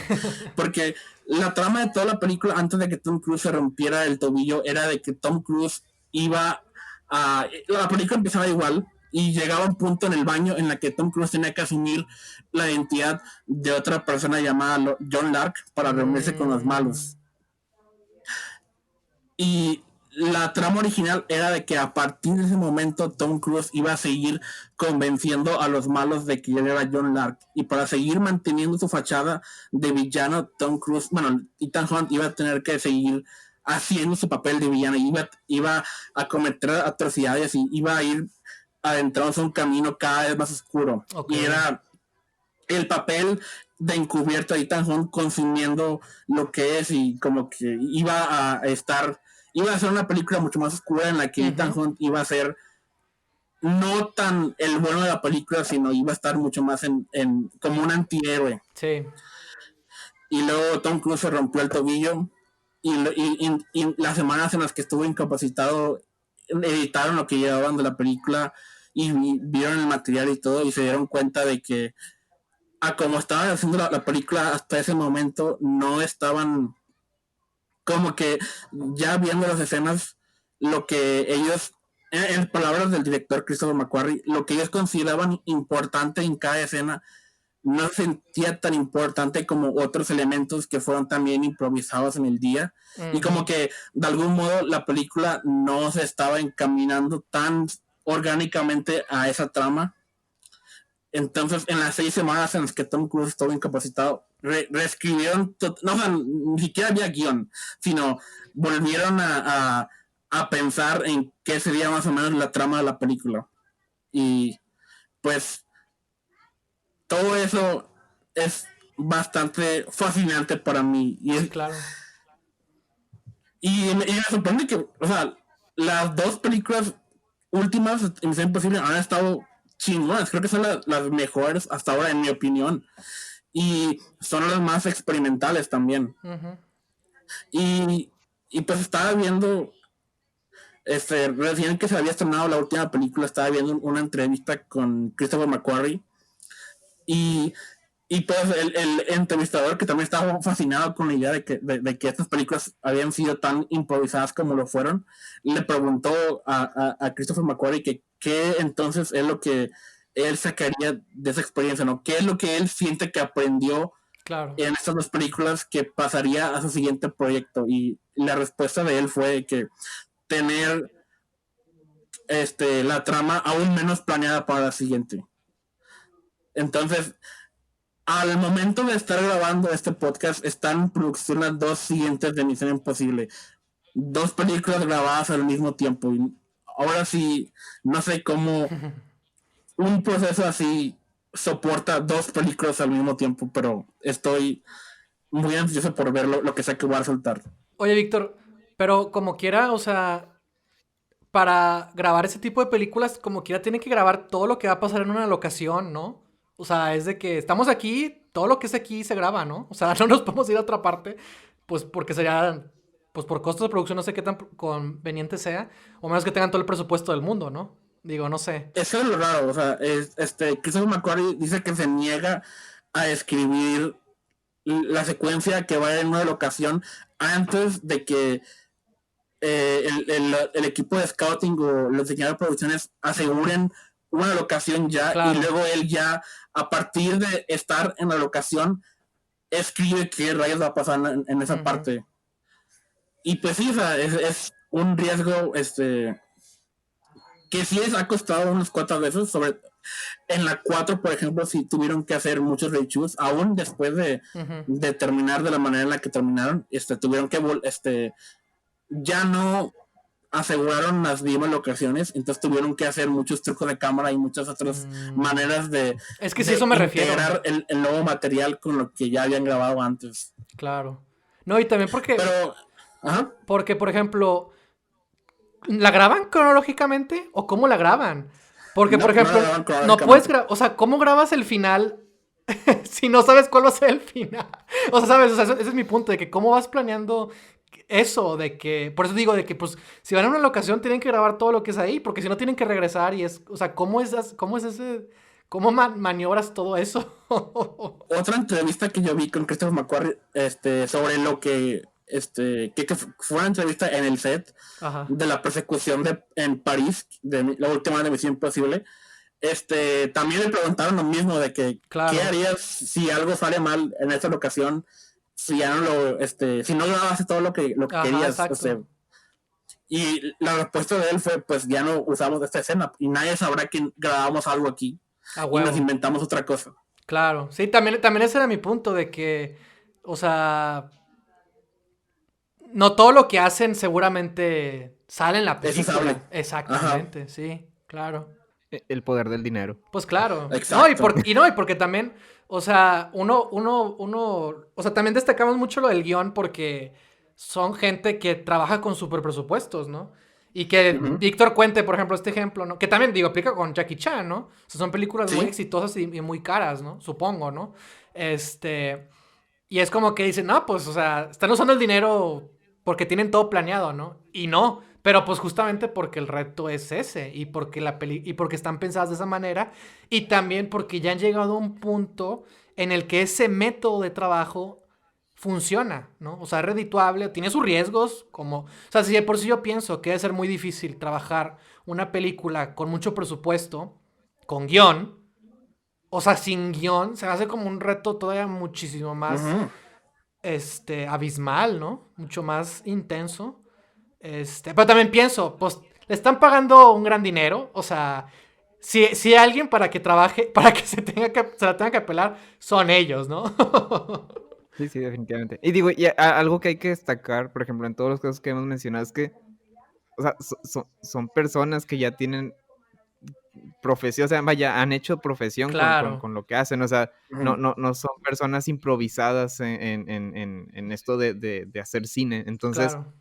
Porque la trama de toda la película antes de que Tom Cruise se rompiera el tobillo era de que Tom Cruise iba a... La película empezaba igual y llegaba un punto en el baño en la que Tom Cruise tenía que asumir la identidad de otra persona llamada John Lark para reunirse con los malos. Y la trama original era de que a partir de ese momento Tom Cruise iba a seguir convenciendo a los malos de que él era John Lark. Y para seguir manteniendo su fachada de villano, Tom Cruise, Ethan Hunt iba a tener que seguir haciendo su papel de villano. Iba a cometer atrocidades y iba a ir adentrándose a un camino cada vez más oscuro. Y era el papel de encubierto de Ethan Hunt consumiendo lo que es y como que iba a ser una película mucho más oscura en la que Ethan Hunt iba a ser no tan el bueno de la película, sino iba a estar mucho más en como un antihéroe. Y luego Tom Cruise se rompió el tobillo y las semanas en las que estuvo incapacitado editaron lo que llevaban de la película y vieron el material y todo y se dieron cuenta de que a como estaban haciendo la película hasta ese momento no estaban como que ya viendo las escenas lo que ellos en palabras del director Christopher McQuarrie, lo que ellos consideraban importante en cada escena no se sentía tan importante como otros elementos que fueron también improvisados en el día y como que de algún modo la película no se estaba encaminando tan orgánicamente a esa trama. Entonces en las 6 semanas en las que Tom Cruise estuvo incapacitado reescribieron, ni siquiera había guión, sino volvieron a pensar en qué sería más o menos la trama de la película. Y pues todo eso es bastante fascinante para mí. Y claro. Y me sorprende que, o sea, las 2 películas últimas en Misión Imposible han estado chingonas. Creo que son las mejores hasta ahora, en mi opinión. Y son las más experimentales también. Y pues estaba viendo recién que se había estrenado la última película, estaba viendo una entrevista con Christopher McQuarrie y pues el entrevistador, que también estaba fascinado con la idea de que estas películas habían sido tan improvisadas como lo fueron, le preguntó a Christopher McQuarrie que qué entonces es lo que él sacaría de esa experiencia, ¿no? ¿Qué es lo que él siente que aprendió en estas 2 películas que pasaría a su siguiente proyecto? Y la respuesta de él fue que tener la trama aún menos planeada para la siguiente. Entonces, al momento de estar grabando este podcast, están en producción las 2 siguientes de Misión Imposible. 2 películas grabadas al mismo tiempo. Y ahora sí, no sé cómo un proceso así soporta 2 películas al mismo tiempo, pero estoy muy ansioso por ver lo que sea que voy a soltar. Oye, Víctor, pero como quiera, o sea, para grabar ese tipo de películas, como quiera, tienen que grabar todo lo que va a pasar en una locación, ¿no? O sea, es de que estamos aquí, todo lo que es aquí se graba, ¿no? O sea, no nos podemos ir a otra parte, pues porque sería, pues por costos de producción no sé qué tan conveniente sea, o menos que tengan todo el presupuesto del mundo, ¿no? Digo, no sé. Eso es lo raro, o sea, Christopher McQuarrie dice que se niega a escribir la secuencia que va en una locación antes de que el equipo de scouting o los diseñadores de producciones aseguren una locación ya, y Claro. luego él ya, a partir de estar en la locación, escribe qué rayos va a pasar en esa parte. Y pues sí, o sea, es un riesgo que sí les ha costado unas cuantas veces, sobre en la 4 por ejemplo, sí tuvieron que hacer muchos reshoots, aún después de terminar de la manera en la que terminaron, tuvieron que ya no aseguraron las mismas locaciones, entonces tuvieron que hacer muchos trucos de cámara y muchas otras maneras Es que sí, eso me refiero. integrar el nuevo material con lo que ya habían grabado antes. Claro. No, y también porque... Pero, ajá. Porque, por ejemplo, ¿la graban cronológicamente o cómo la graban? Porque, No, por ejemplo, no la graban no puedes cronológicamente. o sea, ¿cómo grabas el final si no sabes cuál va a ser el final? O sea, ¿sabes? O sea, ese es mi punto, de que cómo vas planeando eso, de que... Por eso digo, de que, pues, si van a una locación tienen que grabar todo lo que es ahí, porque si no tienen que regresar y es... O sea, ¿cómo es ese... ¿Cómo maniobras todo eso? Otra entrevista que yo vi con Christopher McQuarrie, sobre lo que fue una entrevista en el set Ajá. de la persecución en París, de la última de Misión Imposible. También le preguntaron lo mismo de que Claro. qué harías si algo sale mal en esta locación, si ya no si no grabaste todo lo que Ajá, querías. exacto. Y la respuesta de él fue, pues ya no usamos esta escena y nadie sabrá que grabamos algo aquí A y nos huevo. inventamos otra cosa. Claro. Sí, también ese era mi punto, de que, o sea, no todo lo que hacen seguramente sale en la Es usable. película. Exactamente, sí, claro. El poder del dinero. Pues claro. Exacto. No, y porque también, o sea, o sea, también destacamos mucho lo del guión porque son gente que trabaja con super presupuestos, ¿no? Y que Víctor cuente, por ejemplo, este ejemplo, ¿no? Que también, digo, aplica con Jackie Chan, ¿no? O sea, son películas muy Sí. exitosas y muy caras, ¿no? Supongo, ¿no? Y es como que dicen, no, pues, o sea, están usando el dinero porque tienen todo planeado, ¿no? Y no, pero pues justamente porque el reto es ese y porque y porque están pensadas de esa manera y también porque ya han llegado a un punto en el que ese método de trabajo funciona, ¿no? O sea, es redituable, tiene sus riesgos, como... O sea, si de por sí yo pienso que debe ser muy difícil trabajar una película con mucho presupuesto, con guión, o sea, sin guión, se me hace como un reto todavía muchísimo más, abismal, ¿no? Mucho más intenso. Pero también pienso, pues, le están pagando un gran dinero, o sea, si hay alguien para que trabaje, para que se la tenga que pelar, son ellos, ¿no? Sí, sí, definitivamente. Y digo, algo que hay que destacar, por ejemplo, en todos los casos que hemos mencionado, es que, o sea, son personas que ya tienen profesión, o sea, vaya, han hecho profesión Claro. con lo que hacen, o sea, no son personas improvisadas en esto de hacer cine. Entonces, Claro.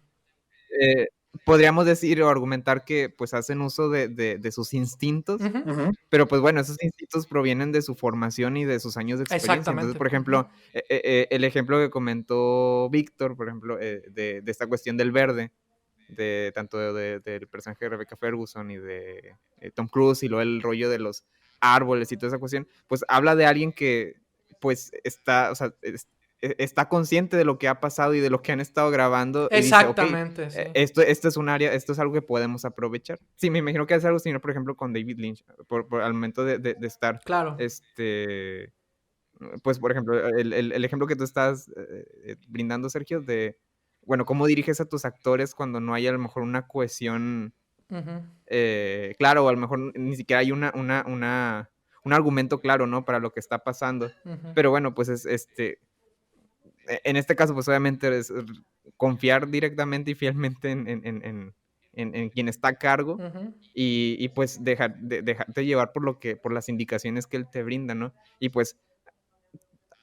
eh, podríamos decir o argumentar que pues hacen uso de sus instintos, pero pues bueno, esos instintos provienen de su formación y de sus años de experiencia. Entonces, Exactamente. por ejemplo, el ejemplo que comentó Víctor, por ejemplo, de esta cuestión del verde, tanto del personaje de Rebecca Ferguson y de Tom Cruise, y luego el rollo de los árboles y toda esa cuestión, pues habla de alguien que pues está, o sea, está consciente de lo que ha pasado y de lo que han estado grabando y dice, ok, Exactamente, sí. esto es un área, esto es algo que podemos aprovechar. Sí, me imagino que es algo similar, por ejemplo, con David Lynch, al momento de estar, Claro. pues, por ejemplo, el ejemplo que tú estás brindando, Sergio, de, bueno, cómo diriges a tus actores cuando no hay a lo mejor una cohesión, claro, o a lo mejor ni siquiera hay un argumento claro, ¿no? Para lo que está pasando. Pero bueno, pues en este caso, pues obviamente es confiar directamente y fielmente en quien está a cargo, y pues dejarte llevar por las indicaciones que él te brinda, ¿no? Y pues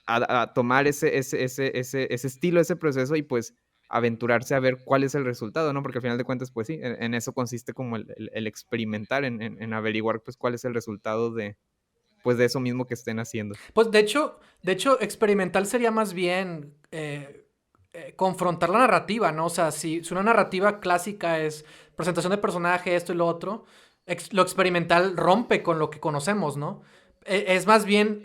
a tomar ese estilo, ese proceso, y pues aventurarse a ver cuál es el resultado, ¿no? Porque al final de cuentas, pues sí, en eso consiste como el experimentar, en averiguar pues cuál es el resultado pues de eso mismo que estén haciendo. Pues de hecho, experimental sería más bien confrontar la narrativa, ¿no? O sea, si una narrativa clásica es presentación de personaje, esto y lo otro, lo experimental rompe con lo que conocemos, ¿no? Es más bien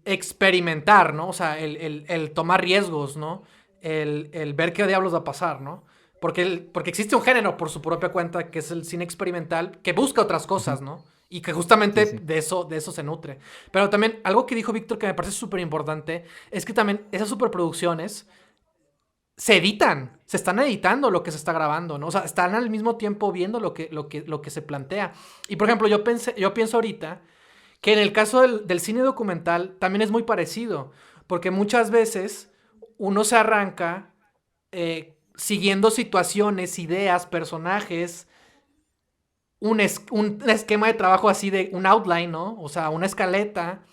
experimentar, ¿no? O sea, el tomar riesgos, ¿no? El ver qué diablos va a pasar, ¿no? Porque existe un género por su propia cuenta que es el cine experimental que busca otras Ujú. cosas, ¿no? Y que Sí, justamente sí. de eso se nutre. Pero también algo que dijo Víctor que me parece súper importante es que también esas superproducciones se editan, se están editando lo que se está grabando, ¿no? O sea, están al mismo tiempo viendo lo que se plantea. Y por ejemplo, yo pienso ahorita que en el caso del cine documental también es muy parecido, porque muchas veces uno se arranca siguiendo situaciones, ideas, personajes, un esquema de trabajo así de un outline, ¿no? O sea, una escaleta,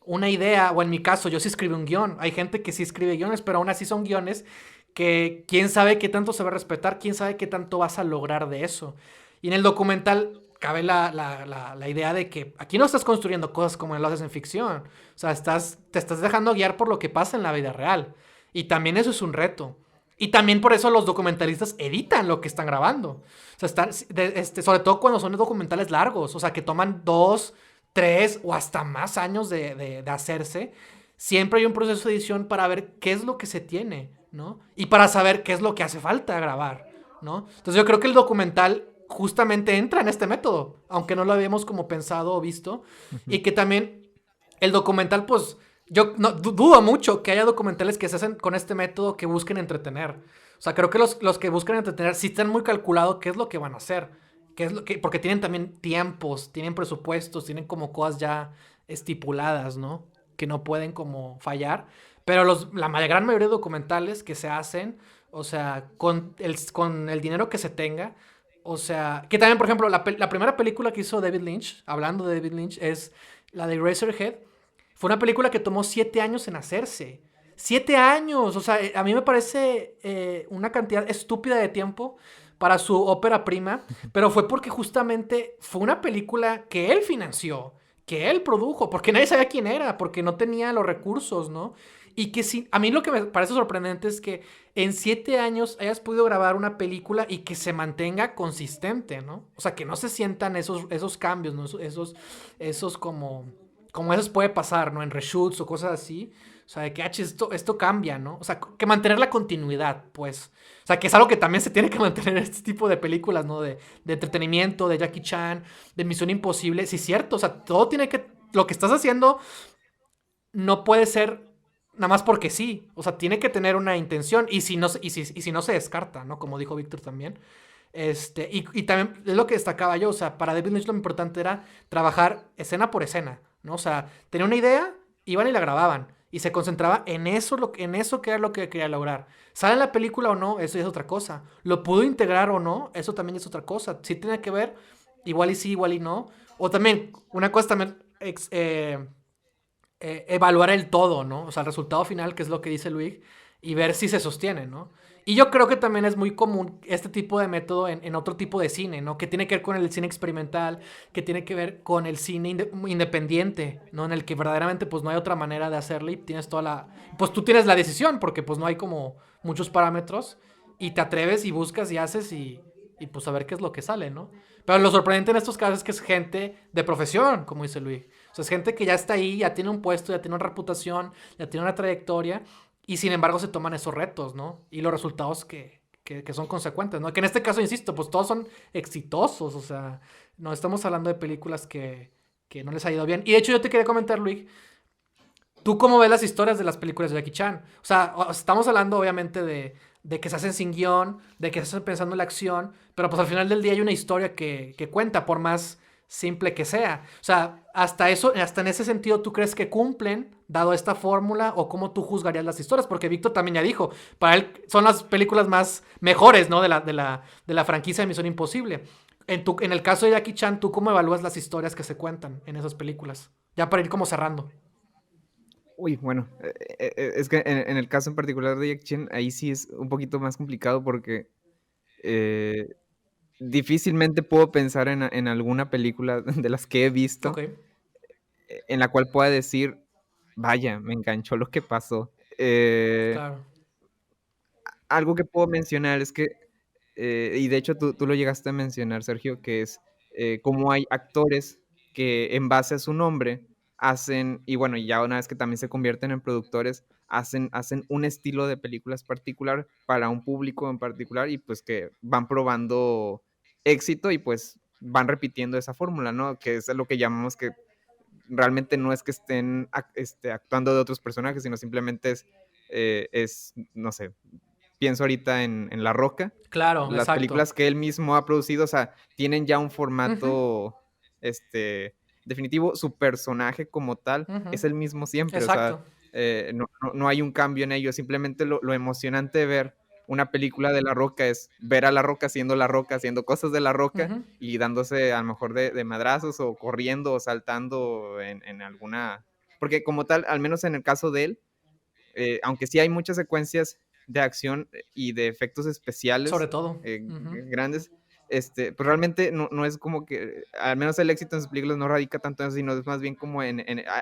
una idea, o en mi caso, yo sí escribo un guión. Hay gente que sí escribe guiones, pero aún así son guiones que quién sabe qué tanto se va a respetar, quién sabe qué tanto vas a lograr de eso. Y en el documental cabe la idea de que aquí no estás construyendo cosas como lo haces en ficción. O sea, te estás dejando guiar por lo que pasa en la vida real. Y también eso es un reto. Y también por eso los documentalistas editan lo que están grabando. O sea, sobre todo cuando son documentales largos, o sea, que toman 2, 3 o hasta más años de hacerse. Siempre hay un proceso de edición para ver qué es lo que se tiene, ¿no? Y para saber qué es lo que hace falta grabar, ¿no? Entonces yo creo que el documental justamente entra en este método, aunque no lo habíamos como pensado o visto. Ujú. Y que también el documental, pues, yo no, dudo mucho que haya documentales que se hacen con este método que busquen entretener. O sea, creo que los que buscan entretener sí están muy calculados qué es lo que van a hacer. Porque tienen también tiempos, tienen presupuestos, tienen como cosas ya estipuladas, ¿no? Que no pueden como fallar. Pero gran mayoría de documentales que se hacen, o sea, con el dinero que se tenga, o sea, que también, por ejemplo, la primera película que hizo David Lynch, hablando de David Lynch, es la de Eraserhead. Fue una película que tomó 7 años en hacerse. 7 años, o sea, a mí me parece una cantidad estúpida de tiempo para su ópera prima, pero fue porque justamente fue una película que él financió, que él produjo, porque nadie sabía quién era, porque no tenía los recursos, ¿no? Y que sí, a mí lo que me parece sorprendente es que en 7 años hayas podido grabar una película y que se mantenga consistente, ¿no? O sea, que no se sientan esos cambios, ¿no? Esos como a veces puede pasar, ¿no? En reshoots o cosas así. O sea, de que esto cambia, ¿no? O sea, que mantener la continuidad, pues. O sea, que es algo que también se tiene que mantener en este tipo de películas, ¿no? De entretenimiento, de Jackie Chan, de Misión Imposible. Sí, es cierto. O sea, todo tiene que. Lo que estás haciendo no puede ser nada más porque sí. O sea, tiene que tener una intención. Y si no se descarta, ¿no? Como dijo Víctor también. Y también es lo que destacaba yo, o sea, para David Lynch lo importante era trabajar escena por escena, ¿no? O sea, tenía una idea, iban y la grababan, y se concentraba en eso, en eso que era lo que quería lograr. ¿Sale en la película o no? Eso ya es otra cosa. ¿Lo pudo integrar o no? Eso también es otra cosa. Sí tiene que ver, igual y sí, igual y no. O también, una cosa también, evaluar el todo, ¿no? O sea, el resultado final, que es lo que dice Luis, y ver si se sostiene, ¿no? Y yo creo que también es muy común este tipo de método en otro tipo de cine, ¿no? Que tiene que ver con el cine experimental, que tiene que ver con el cine independiente, ¿no? En el que verdaderamente pues no hay otra manera de hacerlo y tienes toda la... Pues tú tienes la decisión porque pues no hay como muchos parámetros y te atreves y buscas y haces y pues a ver qué es lo que sale, ¿no? Pero lo sorprendente en estos casos es que es gente de profesión, como dice Luis. O sea, es gente que ya está ahí, ya tiene un puesto, ya tiene una reputación, ya tiene una trayectoria y sin embargo se toman esos retos, ¿no? Y los resultados que son consecuentes, ¿no? Que en este caso, insisto, pues todos son exitosos, o sea, no estamos hablando de películas que no les ha ido bien. Y de hecho yo te quería comentar, Luis, ¿tú cómo ves las historias de las películas de Jackie Chan? O sea, estamos hablando obviamente de que se hacen sin guión, de que se hacen pensando en la acción, pero pues al final del día hay una historia que cuenta, por más simple que sea. O sea, hasta eso, hasta en ese sentido, ¿tú crees que cumplen, dado esta fórmula, o cómo tú juzgarías las historias? Porque Víctor también ya dijo, para él son las películas más mejores, ¿no? De la franquicia de Misión Imposible. En el caso de Jackie Chan, ¿tú cómo evalúas las historias que se cuentan en esas películas? Ya para ir como cerrando. Uy, bueno, es que en el caso en particular de Jackie Chan, ahí sí es un poquito más complicado porque eh, difícilmente puedo pensar en alguna película de las que he Ok, visto en la cual pueda decir, vaya, me enganchó lo que pasó. claro. Algo que puedo mencionar es que Y de hecho tú lo llegaste a mencionar, Sergio, que es cómo hay actores que en base a su nombre hacen, y bueno, ya una vez que también se convierten en productores, hacen un estilo de películas particular para un público en particular y pues que van probando éxito y pues van repitiendo esa fórmula, ¿no? Que es lo que llamamos que realmente no es que estén actuando de otros personajes, sino simplemente no sé, pienso ahorita en La Roca. Claro, Las exacto. películas que él mismo ha producido, o sea, tienen ya un Ujú, formato, definitivo. Su personaje como tal ujú. es el mismo siempre, o sea, Exacto. no hay un cambio en ello. Simplemente lo emocionante de ver una película de La Roca es ver a La Roca, haciendo cosas de La Roca Ujú, y dándose a lo mejor de madrazos o corriendo o saltando en alguna... Porque como tal, al menos en el caso de él, aunque sí hay muchas secuencias de acción y de efectos sobre especiales todo. Ujú, grandes, pues realmente no es como que, al menos el éxito en sus películas no radica tanto en eso, sino es más bien como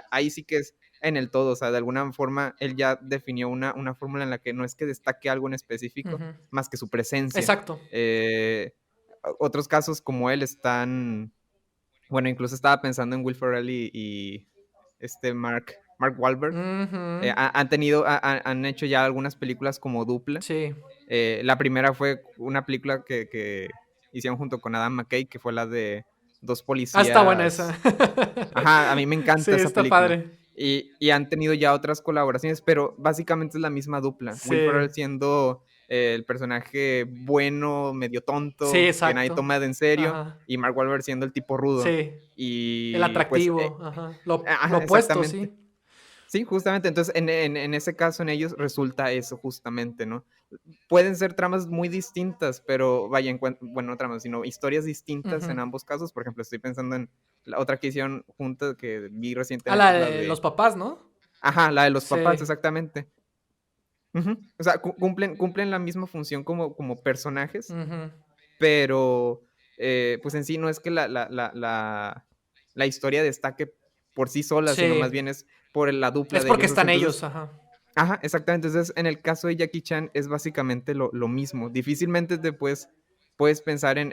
ahí sí que es en el todo, o sea, de alguna forma él ya definió una fórmula en la que no es que destaque algo en específico, ujú. más que su presencia. Exacto. Otros casos como él están, bueno, incluso estaba pensando en Will Ferrell y Mark Wahlberg, Ujú, han hecho ya algunas películas como dupla. sí. La primera fue una película que hicieron junto con Adam McKay, que fue la de dos Ah, está buena esa. policías. Ajá, a mí me Sí, encanta esa está película. padre. Y han tenido ya otras colaboraciones, pero básicamente es la misma dupla. Will Sí. Ferrell siendo el personaje bueno, medio Sí, tonto, que nadie exacto. toma de en serio, Ajá. y Mark Wahlberg siendo el tipo rudo. Sí. El Y pues, atractivo. Ajá. Lo ajá, opuesto, exactamente. sí. Sí, justamente. Entonces, en ese caso, en ellos resulta eso, justamente, ¿no? Pueden ser tramas muy distintas, pero vaya, bueno, no tramas, sino historias distintas Ujú. en ambos casos. Por ejemplo, estoy pensando en la otra que hicieron juntas que vi A la recientemente, es la de de, los papás, ¿no? ajá, la de los papás, Sí. exactamente. Ujú. O sea, cumplen la misma función como personajes, Ujú, pero pues en sí no es que la historia destaque por sí sola, sino más sí. bien es por la dupla Es de porque ellos dos. están ellos, Entonces, ajá. ajá, exactamente. Entonces, en el caso de Jackie Chan es básicamente lo mismo. Difícilmente puedes pensar Ujú,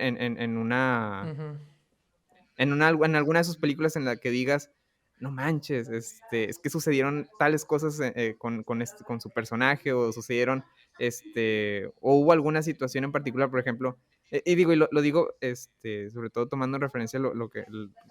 en alguna de sus películas en la que digas, no manches, es que sucedieron tales cosas con su personaje o sucedieron, o hubo alguna situación en particular, por ejemplo, y digo, y lo digo, sobre todo tomando en referencia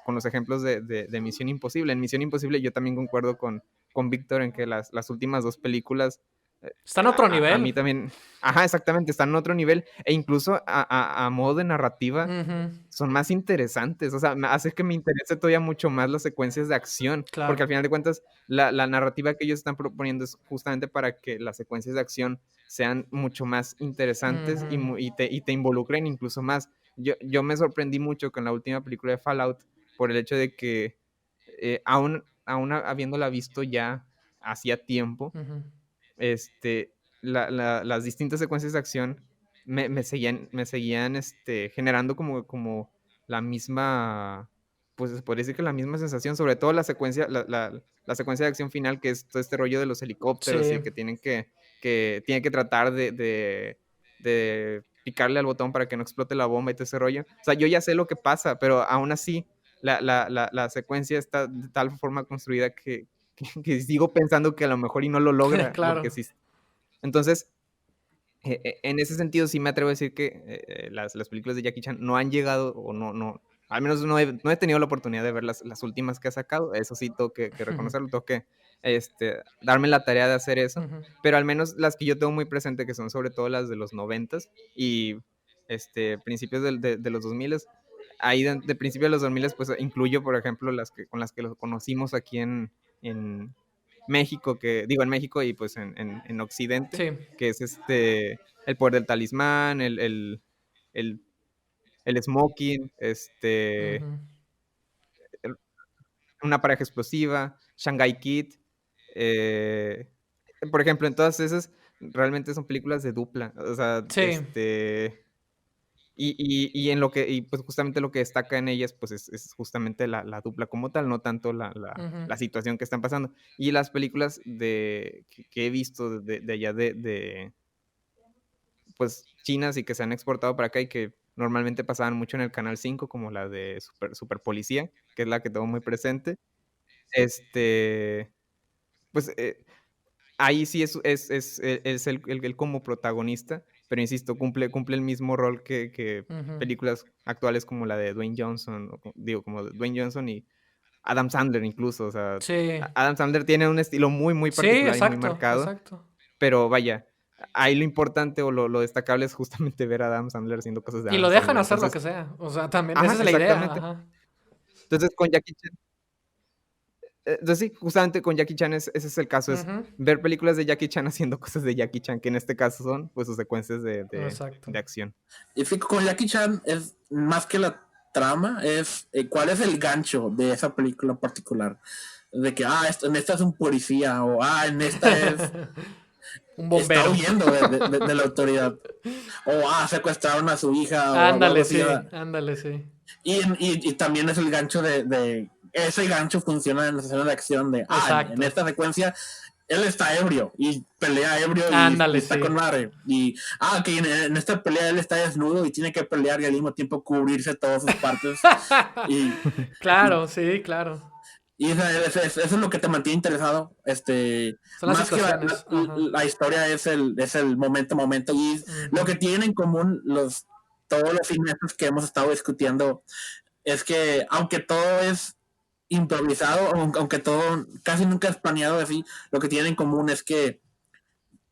con los ejemplos de Misión Imposible. En Misión Imposible yo también concuerdo con Víctor en que las últimas dos películas eh, está en otro a mí nivel. también, ajá, exactamente, están en otro nivel e incluso a modo de narrativa Ujú, son más interesantes, o sea, me hace que me interese todavía mucho más las secuencias de acción, porque al claro. final de cuentas la narrativa que ellos están proponiendo es justamente para que las secuencias de acción sean mucho más interesantes Ujú, y te involucren incluso más. Yo me sorprendí mucho con la última película de Fallout por el hecho de que aún habiéndola visto ya hacía tiempo, ujú. este, las distintas secuencias de acción me seguían generando como la misma, pues se podría decir que la misma sensación, sobre todo la secuencia de acción final, que es todo este rollo de los helicópteros Sí. y que tienen que tratar de picarle al botón para que no explote la bomba y todo ese rollo. O sea, yo ya sé lo que pasa, pero aún así la secuencia está de tal forma construida que sigo pensando que a lo mejor y no lo logra, porque Claro. sí. Entonces, en ese sentido sí me atrevo a decir que las películas de Jackie Chan no han llegado, o no, al menos no he tenido la oportunidad de ver las últimas que ha sacado. Eso sí, tengo que Ujú, reconocerlo, tengo que darme la tarea de hacer eso, ujú. pero al menos las que yo tengo muy presente, que son sobre todo las de los noventas y principios de los 2000, ahí de principio de los 2000, pues incluyo, por ejemplo, con las que lo conocimos aquí en México, en México y pues en Occidente, Sí. que es El poder del talismán, el, el smoking, Ujú. una pareja explosiva, Shanghai Kid. eh, por ejemplo, en todas esas realmente son películas de dupla. O sea, Sí. y pues justamente lo que destaca en ellas, pues es justamente la dupla como tal, no tanto Ujú. la situación que están pasando. Y las películas que he visto de allá pues chinas y que se han exportado para acá y que normalmente pasaban mucho en el Canal 5, como la de Super Policía, que es la que tengo muy presente. Pues ahí sí es el como protagonista, pero insisto, cumple el mismo rol que películas actuales como la de Dwayne Johnson, como Dwayne Johnson y Adam Sandler incluso, o sea, Sí. Adam Sandler tiene un estilo muy, muy Sí, particular y muy exacto, marcado, exacto. pero vaya, ahí lo importante o lo destacable es justamente ver a Adam Sandler haciendo cosas de Y lo Adam dejan Sandler. hacer lo Entonces, que sea. O sea, también, esa ajá, es la idea. exactamente. Ajá. Entonces, con Jackie Chan, entonces sí, justamente con Jackie Chan ese es el caso, es Ujú. ver películas de Jackie Chan haciendo cosas de Jackie Chan, que en este caso son, pues, sus secuencias Exacto. de acción. Y fíjate, con Jackie Chan es más que la trama, es cuál es el gancho de esa película en particular. De que, en esta es un policía, o en esta Un está bombero. huyendo de la autoridad. O, secuestraron a su hija, o algo Ándale, así. sí, ándale, sí. Y también es el gancho ese gancho funciona en la escena de acción de, en Exacto. esta secuencia él está ebrio y pelea ebrio y Ándale, está sí. con madre. Y, que en esta pelea él está desnudo y tiene que pelear y al mismo tiempo cubrirse todas sus partes. y, Claro, sí, claro. y eso es lo que te mantiene interesado. Son las Más que situaciones. Ajá. la historia es el momento a momento. Y lo que tienen en común todos los cineastas que hemos estado discutiendo es que aunque todo es improvisado, aunque todo casi nunca es planeado así, lo que tienen en común es que,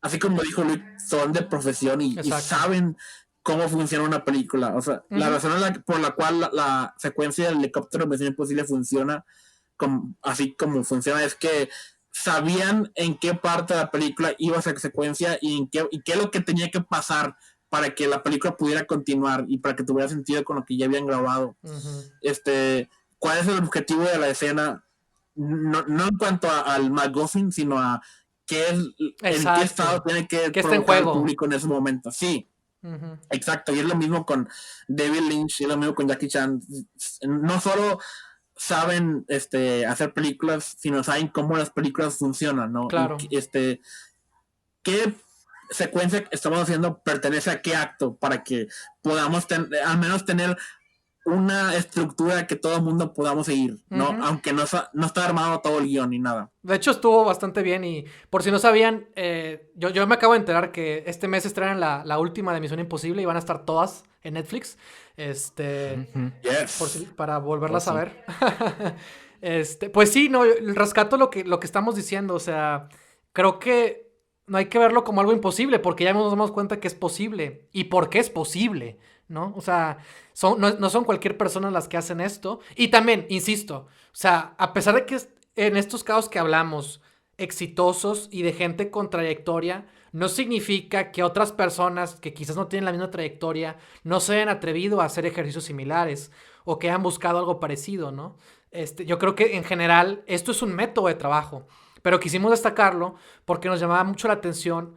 así como dijo Luis, son de profesión y Exacto. saben cómo funciona una película. O sea, la razón por la cual la secuencia del helicóptero de Misión Imposible funciona así como funciona es que sabían en qué parte de la película iba esa secuencia y qué es lo que tenía que pasar para que la película pudiera continuar y para que tuviera sentido con lo que ya habían grabado. ¿Cuál es el objetivo de la escena? No en cuanto al MacGuffin, sino a en qué estado tiene que ¿Qué está en provocar al juego? público en ese momento. Sí, exacto. Y es lo mismo con David Lynch, y es lo mismo con Jackie Chan. No solo saben hacer películas, sino saben cómo las películas funcionan, ¿no? Claro. Y qué secuencia que estamos haciendo pertenece a qué acto para que podamos al menos tener una estructura que todo el mundo podamos seguir, ¿no? Aunque no está armado todo el guión ni nada. De hecho, estuvo bastante bien y por si no sabían, yo me acabo de enterar que este mes estrenan la última de Misión Imposible y van a estar todas en Netflix. Yes. Para volverlas Oh, a sí. ver. Pues sí, no, rescato lo que estamos diciendo, o sea, creo que no hay que verlo como algo imposible, porque ya nos damos cuenta que es posible. ¿Y por qué es posible? ¿No? O sea, no son cualquier persona las que hacen esto. Y también, insisto, o sea, a pesar de que en estos casos que hablamos, exitosos y de gente con trayectoria, no significa que otras personas que quizás no tienen la misma trayectoria no se hayan atrevido a hacer ejercicios similares o que hayan buscado algo parecido, ¿no? Yo creo que en general esto es un método de trabajo, pero quisimos destacarlo porque nos llamaba mucho la atención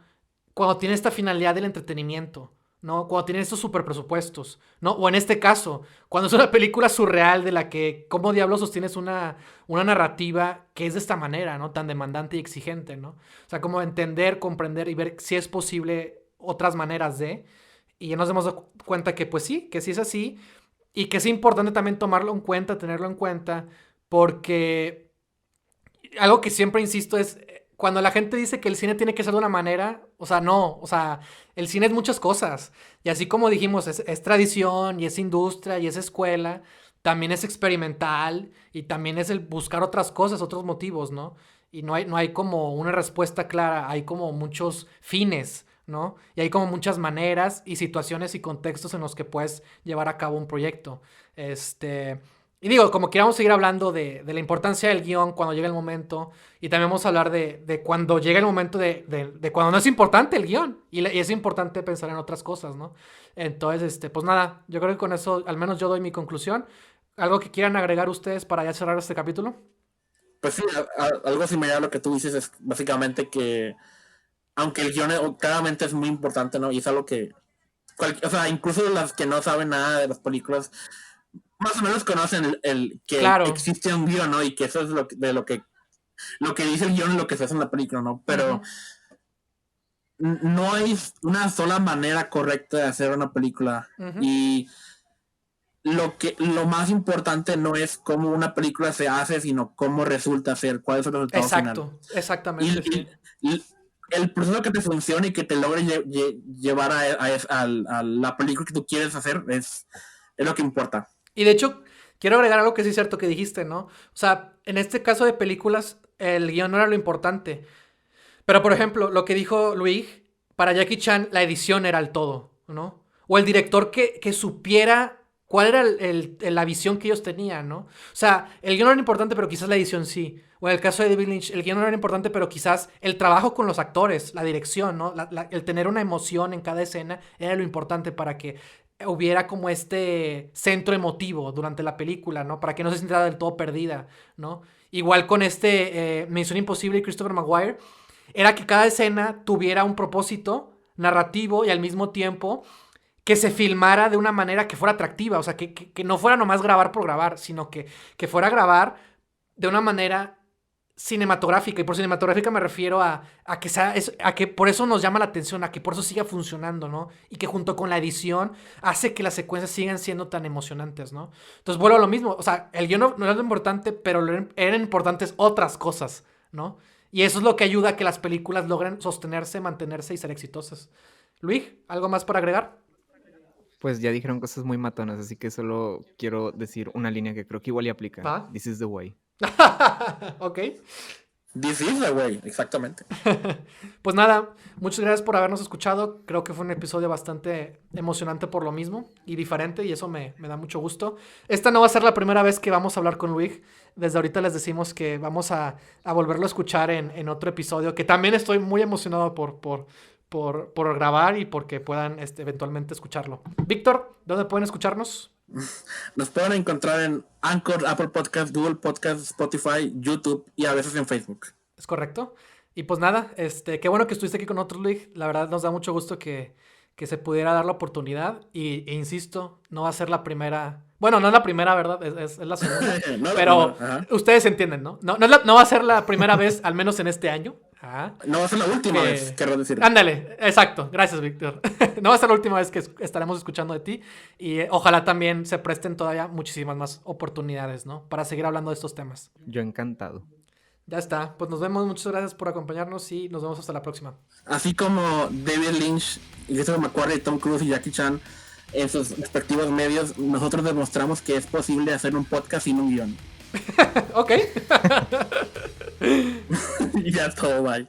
cuando tiene esta finalidad del entretenimiento, ¿no? Cuando tiene estos super presupuestos, ¿no? O en este caso, cuando es una película surreal de la que, ¿cómo diablos sostienes una narrativa que es de esta manera, ¿no? Tan demandante y exigente, ¿no? O sea, como entender, comprender y ver si es posible otras maneras de... Y ya nos hemos dado cuenta que pues sí, que sí es así. Y que es importante también tomarlo en cuenta, tenerlo en cuenta, porque algo que siempre insisto es, cuando la gente dice que el cine tiene que ser de una manera, o sea, no, o sea, el cine es muchas cosas. Y así como dijimos, es tradición y es industria y es escuela, también es experimental y también es el buscar otras cosas, otros motivos, ¿no? Y no hay como una respuesta clara, hay como muchos fines, ¿no? Y hay como muchas maneras y situaciones y contextos en los que puedes llevar a cabo un proyecto. Y digo, como que vamos a seguir hablando de la importancia del guión cuando llegue el momento. Y también vamos a hablar de cuando llega el momento de cuando no es importante el guión. Y es importante pensar en otras cosas, ¿no? Entonces, pues nada, yo creo que con eso al menos yo doy mi conclusión. ¿Algo que quieran agregar ustedes para ya cerrar este capítulo? Pues sí, algo similar a lo que tú dices es básicamente que, aunque el guión claramente es muy importante, ¿no? Y es algo que, o sea, incluso las que no saben nada de las películas, más o menos conocen que Claro. existe un guión, ¿no? Y que eso es lo que dice el guión y lo que se hace en la película, ¿no? Pero no hay una sola manera correcta de hacer una película. Ujú. Y lo más importante no es cómo una película se hace, sino cómo resulta ser, cuál es el resultado final. Exacto, exactamente, sí. Y el proceso que te funcione y que te logre llevar a la película que tú quieres hacer es lo que importa. Y de hecho, quiero agregar algo que sí es cierto que dijiste, ¿no? O sea, en este caso de películas, el guión no era lo importante. Pero, por ejemplo, lo que dijo Luis, para Jackie Chan, la edición era el todo, ¿no? O el director que supiera cuál era la visión que ellos tenían, ¿no? O sea, el guión no era importante, pero quizás la edición sí. O en el caso de David Lynch, el guión no era importante, pero quizás el trabajo con los actores, la dirección, ¿no? El tener una emoción en cada escena era lo importante para que hubiera como este centro emotivo durante la película, ¿no? Para que no se sintiera del todo perdida, ¿no? Igual con Misión Imposible y Christopher Maguire, era que cada escena tuviera un propósito narrativo y al mismo tiempo que se filmara de una manera que fuera atractiva, o sea, que no fuera nomás grabar por grabar, sino que fuera a grabar de una manera cinematográfica, y por cinematográfica me refiero a que por eso nos llama la atención, a que por eso siga funcionando, ¿no? Y que junto con la edición hace que las secuencias sigan siendo tan emocionantes, ¿no? Entonces vuelvo a lo mismo, o sea, el guión no era lo importante, pero eran importantes otras cosas, ¿no? Y eso es lo que ayuda a que las películas logren sostenerse, mantenerse y ser exitosas. Luis, ¿algo más para agregar? Pues ya dijeron cosas muy matonas, así que solo quiero decir una línea que creo que igual y aplica. ¿Va? This is the way. Ok. This is the way, exactamente. Pues nada, muchas gracias por habernos escuchado. Creo que fue un episodio bastante emocionante por lo mismo y diferente, y eso me da mucho gusto. Esta no va a ser la primera vez que vamos a hablar con Luis. Desde ahorita les decimos que vamos a volverlo a escuchar en otro episodio, que también estoy muy emocionado por grabar y porque puedan eventualmente escucharlo. Víctor, ¿dónde pueden escucharnos? Nos pueden encontrar en Anchor, Apple Podcast, Google Podcast, Spotify, YouTube y a veces en Facebook. Es correcto. Y pues nada, qué bueno que estuviste aquí con nosotros, Luis. La verdad nos da mucho gusto que se pudiera dar la oportunidad. E insisto, no va a ser la primera. Bueno, no es la primera, ¿verdad? Es la segunda. No, pero ajá. ustedes entienden, ¿no? No va a ser la primera vez, al menos en este año. Ajá. No va a ser la última vez, quiero decir. Ándale, exacto. Gracias, Víctor. No va a ser la última vez que estaremos escuchando de ti. Y ojalá también se presten todavía muchísimas más oportunidades, ¿no? Para seguir hablando de estos temas. Yo encantado. Ya está. Pues nos vemos. Muchas gracias por acompañarnos y nos vemos hasta la próxima. Así como David Lynch, Christopher McQuarrie, Tom Cruise y Jackie Chan en sus respectivos medios, nosotros demostramos que es posible hacer un podcast sin un guión. Ok. Y ya es todo, bye.